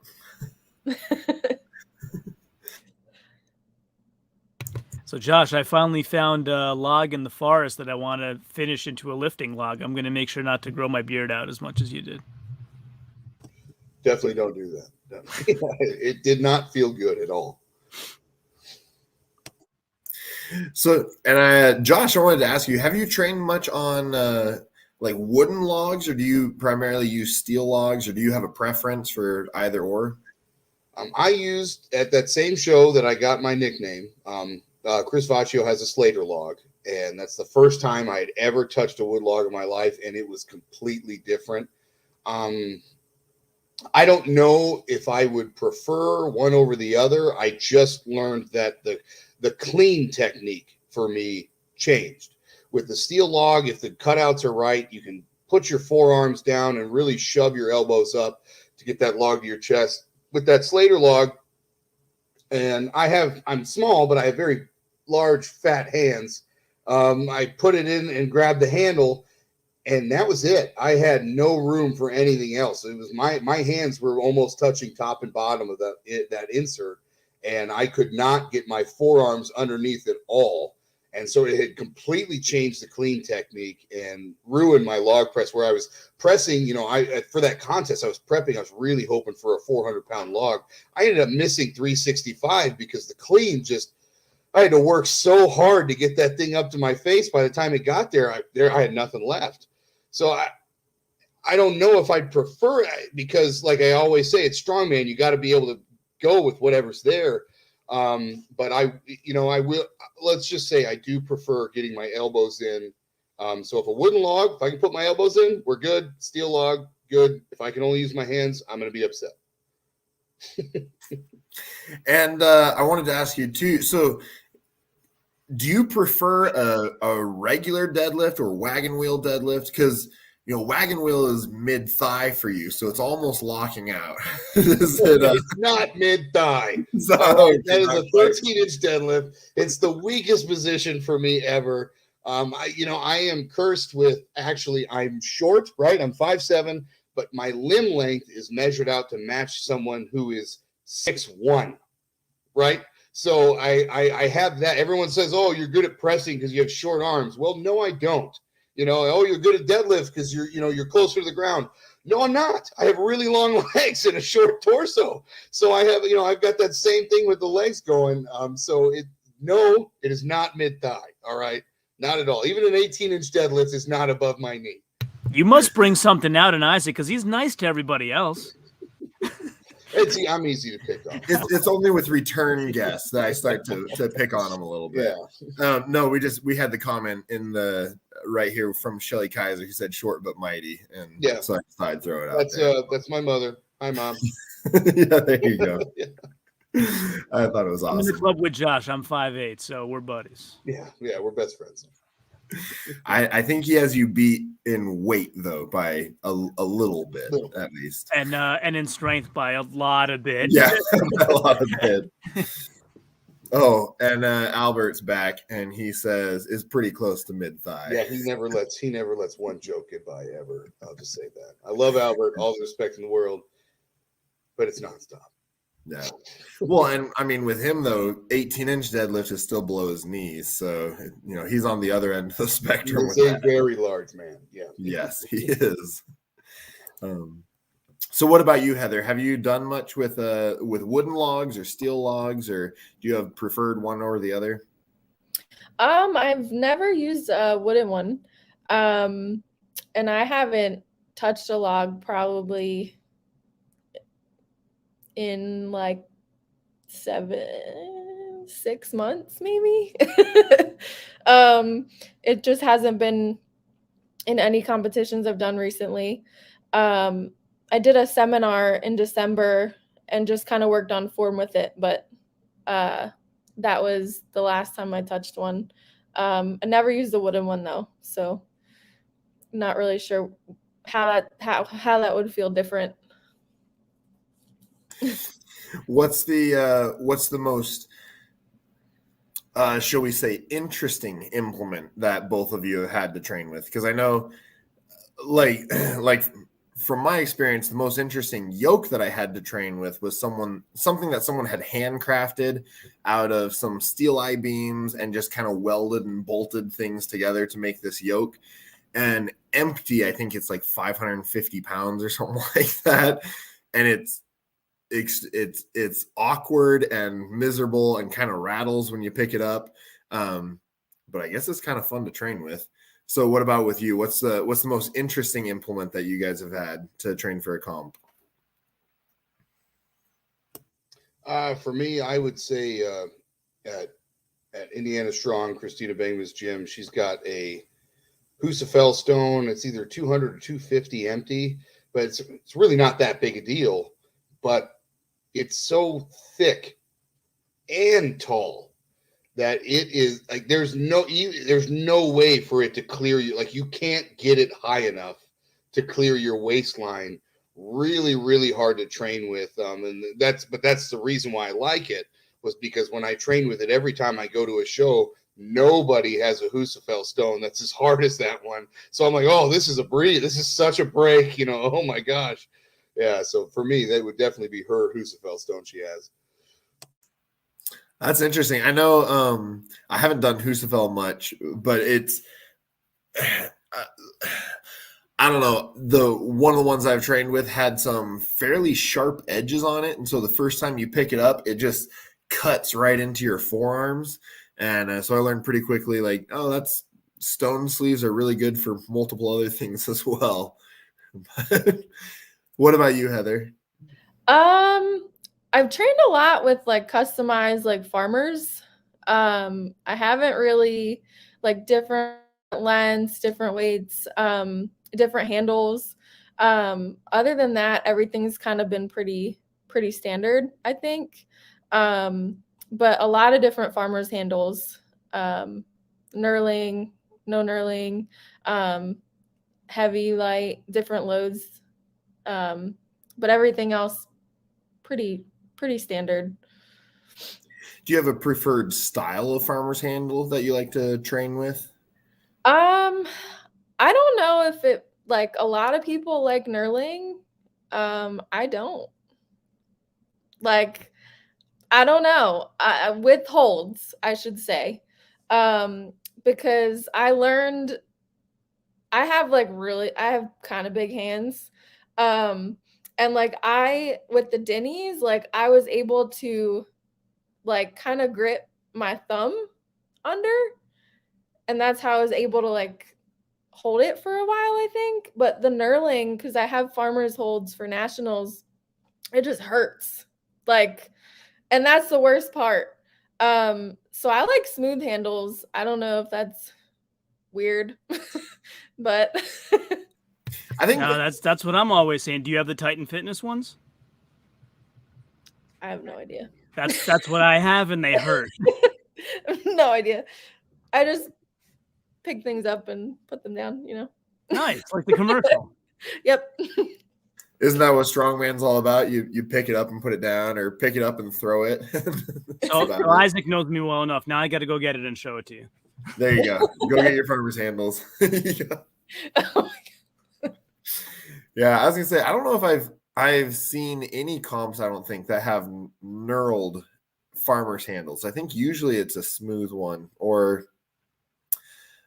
So, Josh, I finally found a log in the forest that I want to finish into a lifting log. I'm going to make sure not to grow my beard out as much as you did. Definitely don't do that. It did not feel good at all. So, and Josh, I wanted to ask you, have you trained much on like wooden logs, or do you primarily use steel logs, or do you have a preference for either or? I used at that same show that I got my nickname. Chris Vaccio has a Slater log, and that's the first time I'd ever touched a wood log in my life, and it was completely different. I don't know if I would prefer one over the other. I just learned that the clean technique for me changed. With the steel log, if the cutouts are right, you can put your forearms down and really shove your elbows up to get that log to your chest. With that Slater log, and I'm small, but I have very large, fat hands. I put it in and grabbed the handle, and that was it. I had no room for anything else. It was my hands were almost touching top and bottom of that insert. and I could not get my forearms underneath at all. And so it had completely changed the clean technique and ruined my log press, where I was pressing, for that contest, I was prepping. I was really hoping for a 400-pound log. I ended up missing 365 because the clean I had to work so hard to get that thing up to my face. By the time it got there, I had nothing left. So I don't know if I'd prefer it, because like I always say, it's strongman. You got to be able to go with whatever's there. But I will, let's just say I do prefer getting my elbows in. So if a wooden log, if I can put my elbows in, we're good. Steel log, good. If I can only use my hands, I'm going to be upset. And I wanted to ask you too. So do you prefer a regular deadlift or wagon wheel deadlift? Because wagon wheel is mid thigh for you, so it's almost locking out. It's not mid thigh. That is a 13-inch deadlift. It's the weakest position for me ever. I am cursed with, actually, I'm short, right? I'm 5'7", but my limb length is measured out to match someone who is 6'1", right? So I have that. Everyone says, oh, you're good at pressing because you have short arms. Well, no, I don't. Oh, you're good at deadlift because you're closer to the ground. No, I'm not. I have really long legs and a short torso. So I have, I've got that same thing with the legs going. It is not mid thigh. All right. Not at all. Even an 18-inch deadlift is not above my knee. You must bring something out in Isaac, because he's nice to everybody else. I'm easy to pick on. It's only with return guests that I start to pick on them a little bit. Yeah. No, we had the comment in the right here from Shelly Kaiser, who said short but mighty, and so I decided to throw it out. That's my mother. Hi, Mom. Yeah, there you go. Yeah. I thought it was awesome. I'm in the club with Josh. I'm 5'8", so we're buddies. Yeah, we're best friends. I think he has you beat in weight though by a little bit at least, and in strength by a lot of bit. Yeah, a lot of bit. Oh, and Albert's back, and he says is pretty close to mid thigh. Yeah, he never lets one joke get by ever. I'll just say that. I love Albert, all the respect in the world, but it's nonstop. Yeah. Well, and I mean, with him though, 18-inch deadlift is still below his knees, so he's on the other end of the spectrum. He's a very large man. Yeah. Yes, he is. So, what about you, Heather? Have you done much with wooden logs or steel logs, or do you have preferred one or the other? I've never used a wooden one, and I haven't touched a log probably in like 6 months, maybe. It just hasn't been in any competitions I've done recently. I did a seminar in December and just kind of worked on form with it, but that was the last time I touched one. I never used the wooden one though, so not really sure how that would feel different. What's the most shall we say interesting implement that both of you have had to train with? Because I know like from my experience, the most interesting yoke that I had to train with was something that someone had handcrafted out of some steel I-beams and just kind of welded and bolted things together to make this yoke. And empty, I think it's like 550 pounds or something like that. And it's awkward and miserable and kind of rattles when you pick it up. But I guess it's kind of fun to train with. So what about with you? What's the most interesting implement that you guys have had to train for a comp? For me, I would say at Indiana Strong, Christina Bangman's gym, she's got a Husafell stone. It's either 200 or 250 empty, but it's really not that big a deal. But it's so thick and tall that it is like there's no way for it to clear you. Like you can't get it high enough to clear your waistline. Really, really hard to train with. And that's the reason why I like it, was because when I train with it, every time I go to a show, nobody has a Husafell stone that's as hard as that one. So I'm like, oh, this is a breeze. This is such a break, oh my gosh. Yeah. So for me, that would definitely be her Husafell stone she has. That's interesting. I know I haven't done Husafell much, but it's I don't know. The one of the ones I've trained with had some fairly sharp edges on it, and so the first time you pick it up, it just cuts right into your forearms. And so I learned pretty quickly, like, oh, that's stone sleeves are really good for multiple other things as well. What about you, Heather? I've trained a lot with like customized like farmers. I haven't really like different lengths, different weights, different handles. Other than that, everything's kind of been pretty standard, I think. But a lot of different farmers handles, knurling, no knurling, heavy, light, different loads. But everything else pretty standard. Do you have a preferred style of farmer's handle that you like to train with? I don't know if it like a lot of people like knurling. I don't. Like I don't know. With holds, I should say. Because I learned I have kind of big hands. And like with the Denny's, like I was able to like kind of grip my thumb under, and that's how I was able to like hold it for a while, I think. But the knurling, because I have farmers holds for nationals, it just hurts. Like, and that's the worst part. So I like smooth handles. I don't know if that's weird, but I think No, that's what I'm always saying. Do you have the Titan Fitness ones? I have no idea. That's what I have, and they hurt. No idea. I just pick things up and put them down, Nice, like the commercial. Yep. isn't that what strongman's all about? You pick it up and put it down, or pick it up and throw it. So Isaac knows me well enough. Now I got to go get it and show it to you. There you go. Go get your farmer's handles. Oh Yeah, I was gonna say I don't know if I've seen any comps. I don't think that have knurled farmer's handles. I think usually it's a smooth one, or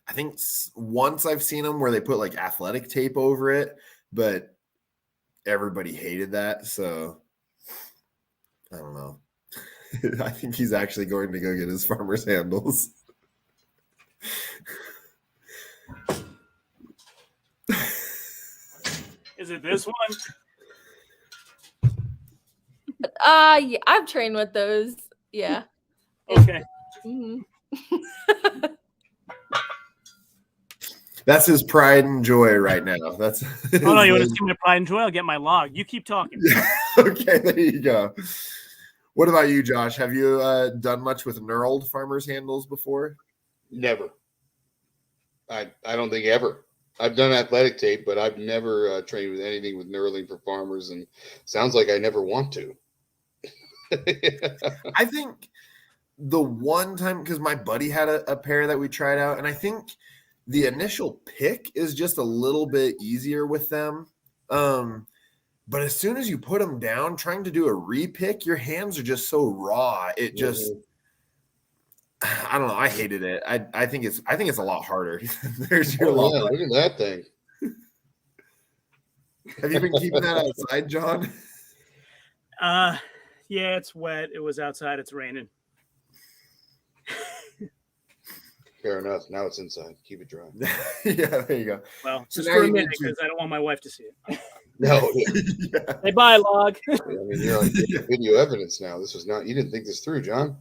I think once I've seen them where they put like athletic tape over it, but everybody hated that. So I don't know. I think he's actually going to go get his farmer's handles. Is it this one? yeah, I've trained with those. Yeah. Okay. Mhm. That's his pride and joy right now. That's Oh no, you want to see my pride and joy? I'll get my log. You keep talking. Okay, there you go. What about you, Josh? Have you done much with knurled farmers handles before? Never. I don't think ever. I've done athletic tape, but I've never trained with anything with knurling for farmers, and sounds like I never want to. I think the one time, because my buddy had a pair that we tried out, and I think the initial pick is just a little bit easier with them. But as soon as you put them down, trying to do a repick, your hands are just so raw. It just, I don't know. I hated it. I think it's a lot harder. There's your Oh, log. yeah, look at that thing. Have you been keeping that outside, John? Yeah, it's wet. It was outside. It's raining. Fair enough. Now it's inside. Keep it dry. Yeah, there you go. Well, So just now for a you minute need to- because I don't want my wife to see it. No, Yeah. Hey, bye, log. I mean, you're on video evidence now. This was not. You didn't think this through, John.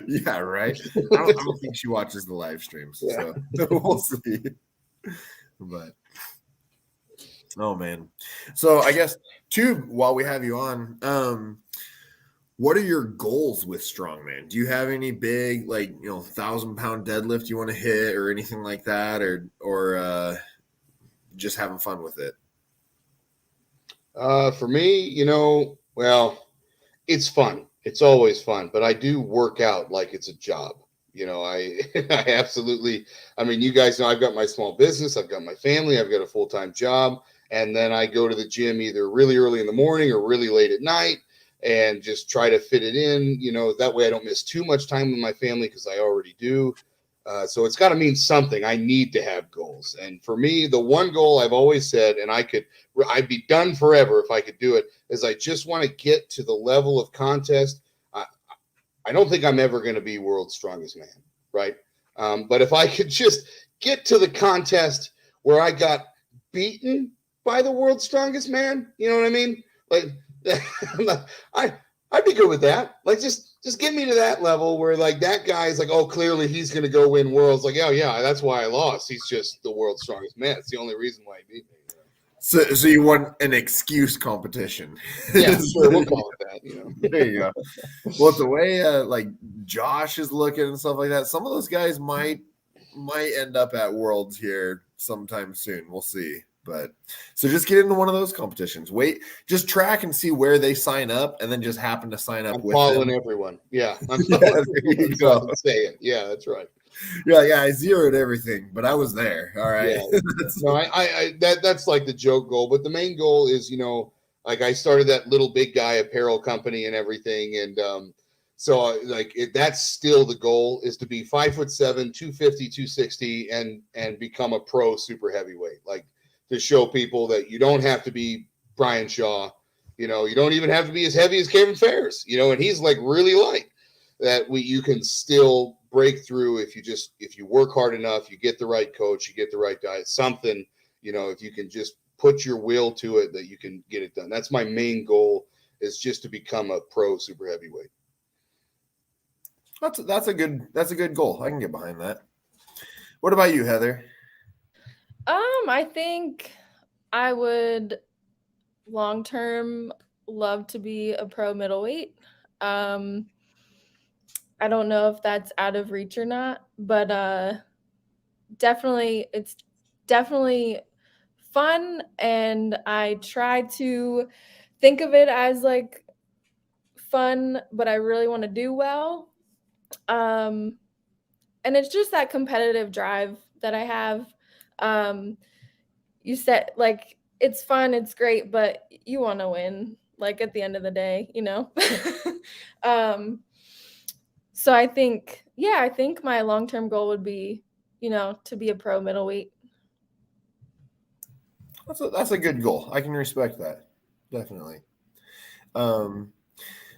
Yeah, right. I don't think she watches the live streams, so we'll see. But oh man, so I guess while we have you on, what are your goals with strongman? Do you have any big 1,000-pound deadlift you want to hit or anything like that, or just having fun with it? For me, well, it's fun. It's always fun, but I do work out like it's a job. I absolutely, I mean, you guys know I've got my small business, I've got my family, I've got a full-time job, and then I go to the gym either really early in the morning or really late at night. and just try to fit it in, that way I don't miss too much time with my family, because I already do. So it's got to mean something. I need to have goals. And for me, the one goal I've always said, and I'd be done forever if I could do it, is I just want to get to the level of contest. I don't think I'm ever going to be world's strongest man, right? But if I could just get to the contest where I got beaten by the world's strongest man, you know what I mean? Like, I'd be good with that. Like, just get me to that level where, like, that guy's like, oh, clearly he's going to go win worlds. Like, oh yeah, that's why I lost. He's just the world's strongest man. It's the only reason why he beat me. So you want an excuse competition? Yeah, sure, we'll call it that. There you go. Well, the way like Josh is looking and stuff like that, some of those guys might end up at Worlds here sometime soon. We'll see. But so just get into one of those competitions. Wait, just track and see where they sign up, and then just happen to sign up. I'm with following them. Everyone. Yeah, I'm following everyone. Say it. Yeah, that's right. Yeah, I zeroed everything, but I was there. All right. Yeah. No, that's like the joke goal, but the main goal is, like, I started that Little Big Guy apparel company and everything, and so that's still the goal, is to be 5'7", 250, 260, and become a pro super heavyweight. Like, to show people that you don't have to be Brian Shaw, you don't even have to be as heavy as Kevin Ferris, and he's like really light. That you can still break through if you work hard enough, you get the right coach, you get the right diet, something, if you can just put your will to it, that you can get it done. That's my main goal, is just to become a pro super heavyweight. That's a good goal. I can get behind that. What about you, Heather? I think I would long-term love to be a pro middleweight. I don't know if that's out of reach or not, but it's definitely fun, and I try to think of it as like fun, but I really want to do well. And it's just that competitive drive that I have. You said, like, it's fun, it's great, but you want to win, like, at the end of the day, So I think my long-term goal would be, to be a pro middleweight. That's a good goal. I can respect that. Definitely.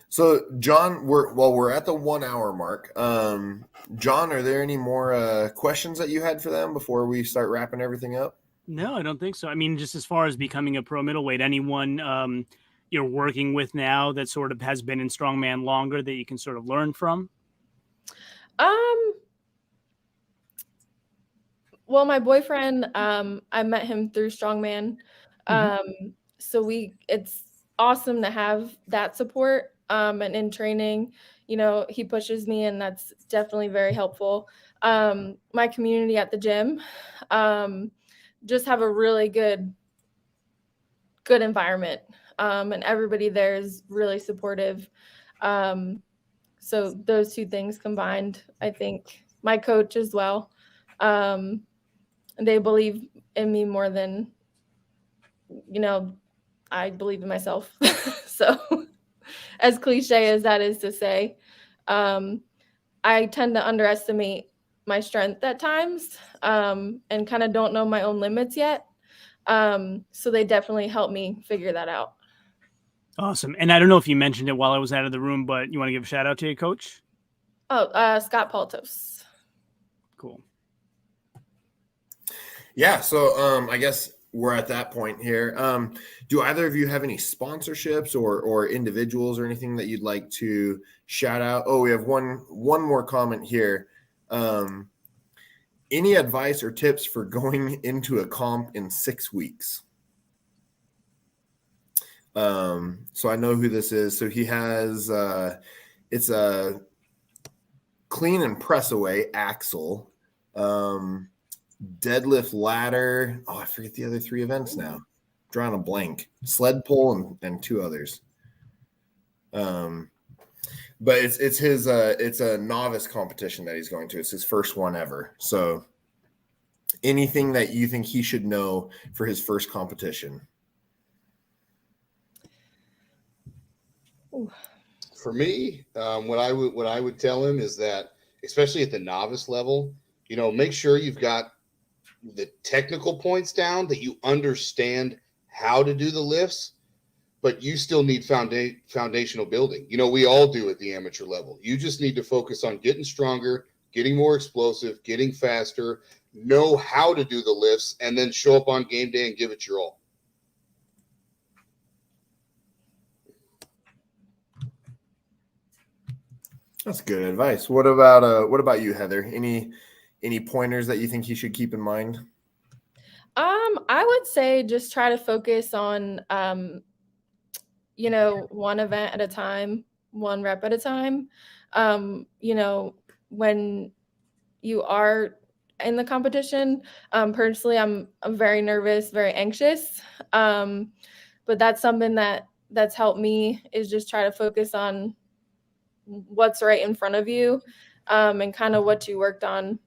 So John, we're at the 1 hour mark. John, are there any more questions that you had for them before we start wrapping everything up? No, I don't think so. I mean, just as far as becoming a pro middleweight, anyone you're working with now that sort of has been in strongman longer that you can sort of learn from? Well, my boyfriend, I met him through strongman. So it's awesome to have that support. And in training, he pushes me, and that's definitely very helpful. My community at the gym, just have a really good environment. And everybody there is really supportive. So those two things combined, I think my coach as well. They believe in me more than, I believe in myself. So as cliche as that is to say, I tend to underestimate my strength at times, and kind of don't know my own limits yet. So they definitely help me figure that out. Awesome. And I don't know if you mentioned it while I was out of the room, but you want to give a shout out to your coach? Oh, Scott Paltos. Cool. Yeah. So I guess we're at that point here. Do either of you have any sponsorships or individuals or anything that you'd like to shout out? Oh, we have one more comment here. Any advice or tips for going into a comp in 6 weeks? So I know who this is. So he has it's a clean and press away axle, deadlift ladder. Oh, I forget the other 3 events now. Drawing a blank. Sled pull and 2 others. But it's his it's a novice competition that he's going to. It's his first one ever. So anything that you think he should know for his first competition? Ooh. For me, what I would tell him is that, especially at the novice level, make sure you've got the technical points down, that you understand how to do the lifts, but you still need foundational building. We all do at the amateur level. You just need to focus on getting stronger, getting more explosive, getting faster, know how to do the lifts, and then show up on game day and give it your all. That's good advice. What about you, Heather? Any pointers that you think he should keep in mind? I would say just try to focus on one event at a time, one rep at a time. When you are in the competition, personally, I'm very nervous, very anxious. But that's something that's helped me, is just try to focus on what's right in front of you, and kind of what you worked on,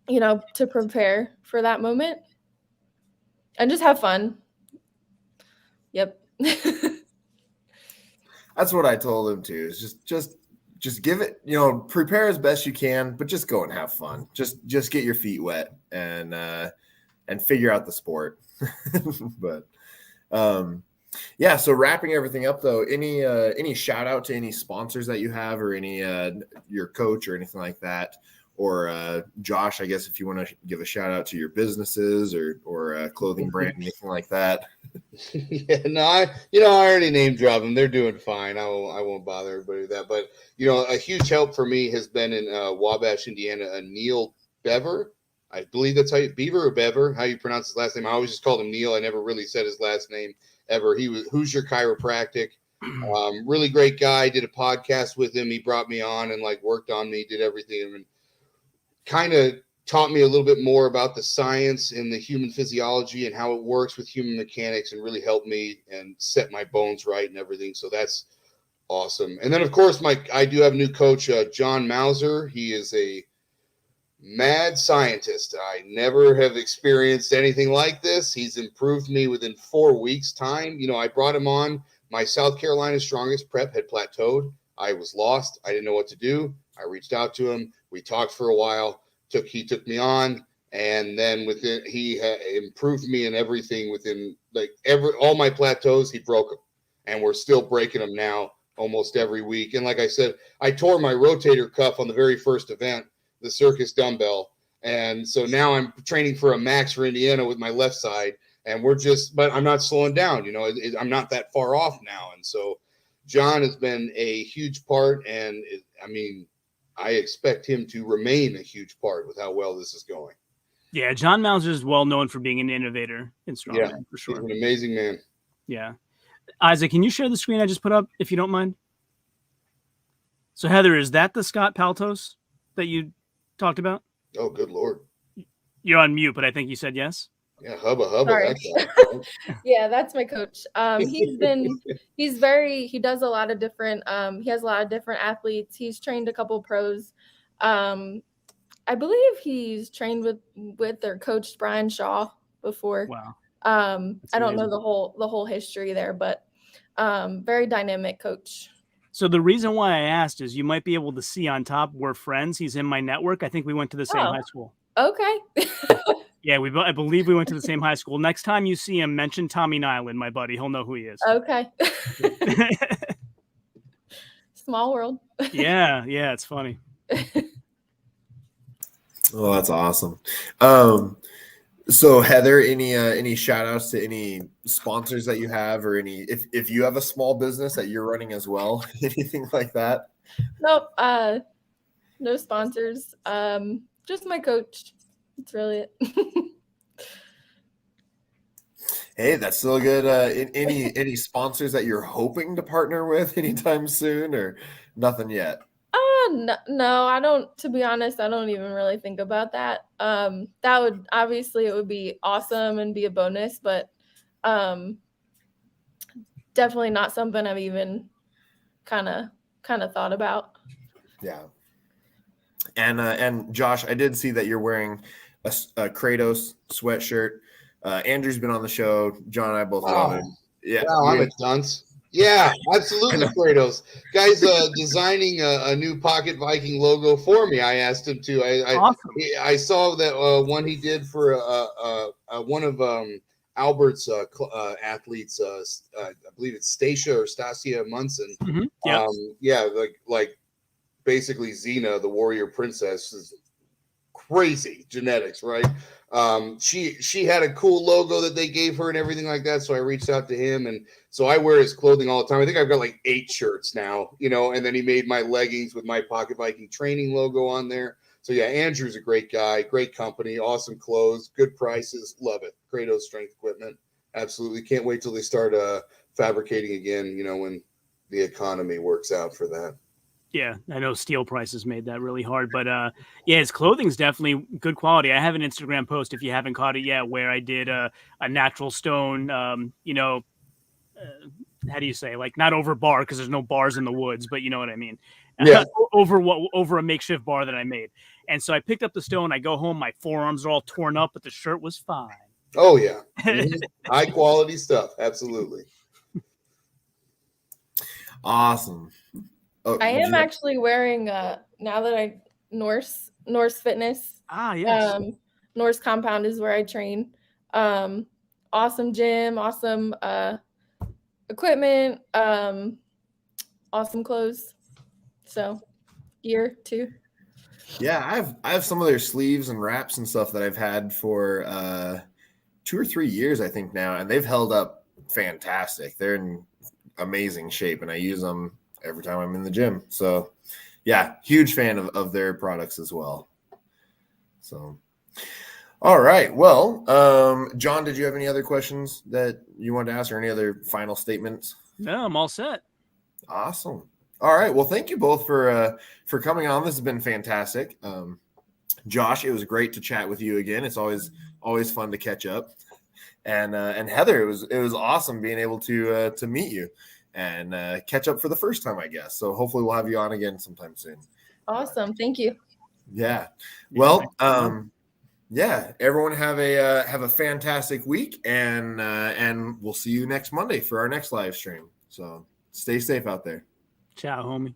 to prepare for that moment, and just have fun. Yep. That's what I told him too. Is just give it, prepare as best you can, but just go and have fun. Just get your feet wet and figure out the sport. But yeah, so wrapping everything up though, any shout out to any sponsors that you have, or any your coach or anything like that, or Josh, I guess if you want to give a shout out to your businesses or a clothing brand, anything like that. Yeah, no, I already name drop them. They're doing fine. I won't bother everybody with that. But a huge help for me has been in Wabash, Indiana, Neil Bever. I believe that's Beaver or Bever, how you pronounce his last name. I always just called him Neil. I never really said his last name ever. He was Hoosier Chiropractic. Really great guy. Did a podcast with him. He brought me on and worked on me, did everything, and kind of taught me a little bit more about the science and the human physiology and how it works with human mechanics, and really helped me and set my bones right and everything. So that's awesome. And then of course, I do have a new coach, John Mauser. He is a mad scientist. I never have experienced anything like this. He's improved me within 4 weeks time. I brought him on. My South Carolina strongest prep had plateaued. I was lost. I didn't know what to do. I reached out to him. We talked for a while. He took me on, and then he improved me in everything within all my plateaus. He broke them, and we're still breaking them now almost every week. And like I said, I tore my rotator cuff on the very first event, the circus dumbbell, and so now I'm training for a max for Indiana with my left side, and but I'm not slowing down. I'm not that far off now, and so John has been a huge part, and I expect him to remain a huge part with how well this is going. Yeah, John Mauser is well known for being an innovator in strongman, for sure. He's an amazing man. Yeah. Isaac, can you share the screen I just put up, if you don't mind? So, Heather, is that the Scott Paltos that you talked about? Oh, good Lord. You're on mute, but I think you said yes. Yeah, hubba. Sorry. That guy. Yeah, that's my coach. He does a lot of different, he has a lot of different athletes. He's trained a couple pros. I believe he's trained with their coach Brian Shaw before. Wow. I don't know the whole history there, but very dynamic coach. So the reason why I asked is you might be able to see on top, we're friends. He's in my network. I think we went to the same high school. Okay. Yeah, I believe we went to the same high school. Next time you see him, mention Tommy Nyland, my buddy. He'll know who he is. Okay. Small world. Yeah, it's funny. Oh, that's awesome. So Heather, any shout outs to any sponsors that you have, or if you have a small business that you're running as well, anything like that? Nope. No sponsors. Just my coach. That's really it. Hey, that's still good. Any sponsors that you're hoping to partner with anytime soon, or nothing yet? No, I don't. To be honest, I don't even really think about that. That would obviously, it would be awesome and be a bonus, but definitely not something I've even kind of thought about. Yeah. And Josh, I did see that you're wearing a Kratos sweatshirt. Andrew's been on the show. John and I both love him. Yeah, wow, I'm a dunce. Yeah, absolutely, Kratos. Guy's designing a new Pocket Viking logo for me. I asked him to. Awesome. I saw that one he did for one of Albert's athletes. I believe it's Stasia Munson. Yeah. Yeah, like basically Xena, the warrior princess, is crazy genetics, right? She had a cool logo that they gave her and everything like that. So I reached out to him, and so I wear his clothing all the time. I think I've got like 8 shirts now, and then he made my leggings with my Pocket Viking training logo on there. So yeah, Andrew's a great guy, great company, awesome clothes, good prices, love it. Kratos Strength Equipment, absolutely. Can't wait till they start fabricating again, when the economy works out for that. Yeah, I know steel prices made that really hard, but yeah, his clothing's definitely good quality. I have an Instagram post, if you haven't caught it yet, where I did a natural stone, how do you say, like, not over bar because there's no bars in the woods, but you know what I mean. Yeah. over a makeshift bar that I made. And so I picked up the stone. I go home, my forearms are all torn up, but the shirt was fine. Oh yeah, high quality stuff, absolutely. Awesome. Oh, I am actually wearing now that Norse Fitness. Yes. Norse Compound is where I train. Awesome gym, awesome equipment, awesome clothes. So gear too. Yeah, I have some of their sleeves and wraps and stuff that I've had for 2 or 3 years, I think now, and they've held up fantastic. They're in amazing shape, and I use them every time I'm in the gym. So yeah, huge fan of their products as well. So all right. Well, John, did you have any other questions that you wanted to ask or any other final statements? No, I'm all set. Awesome. All right. Well, thank you both for coming on. This has been fantastic. Josh, it was great to chat with you again. It's always fun to catch up. And Heather, it was awesome being able to meet you and catch up for the first time, I guess. So hopefully we'll have you on again sometime soon. Awesome. Thank you. Yeah. Well, yeah, everyone have a fantastic week, and we'll see you next Monday for our next live stream. So stay safe out there. Ciao, homie.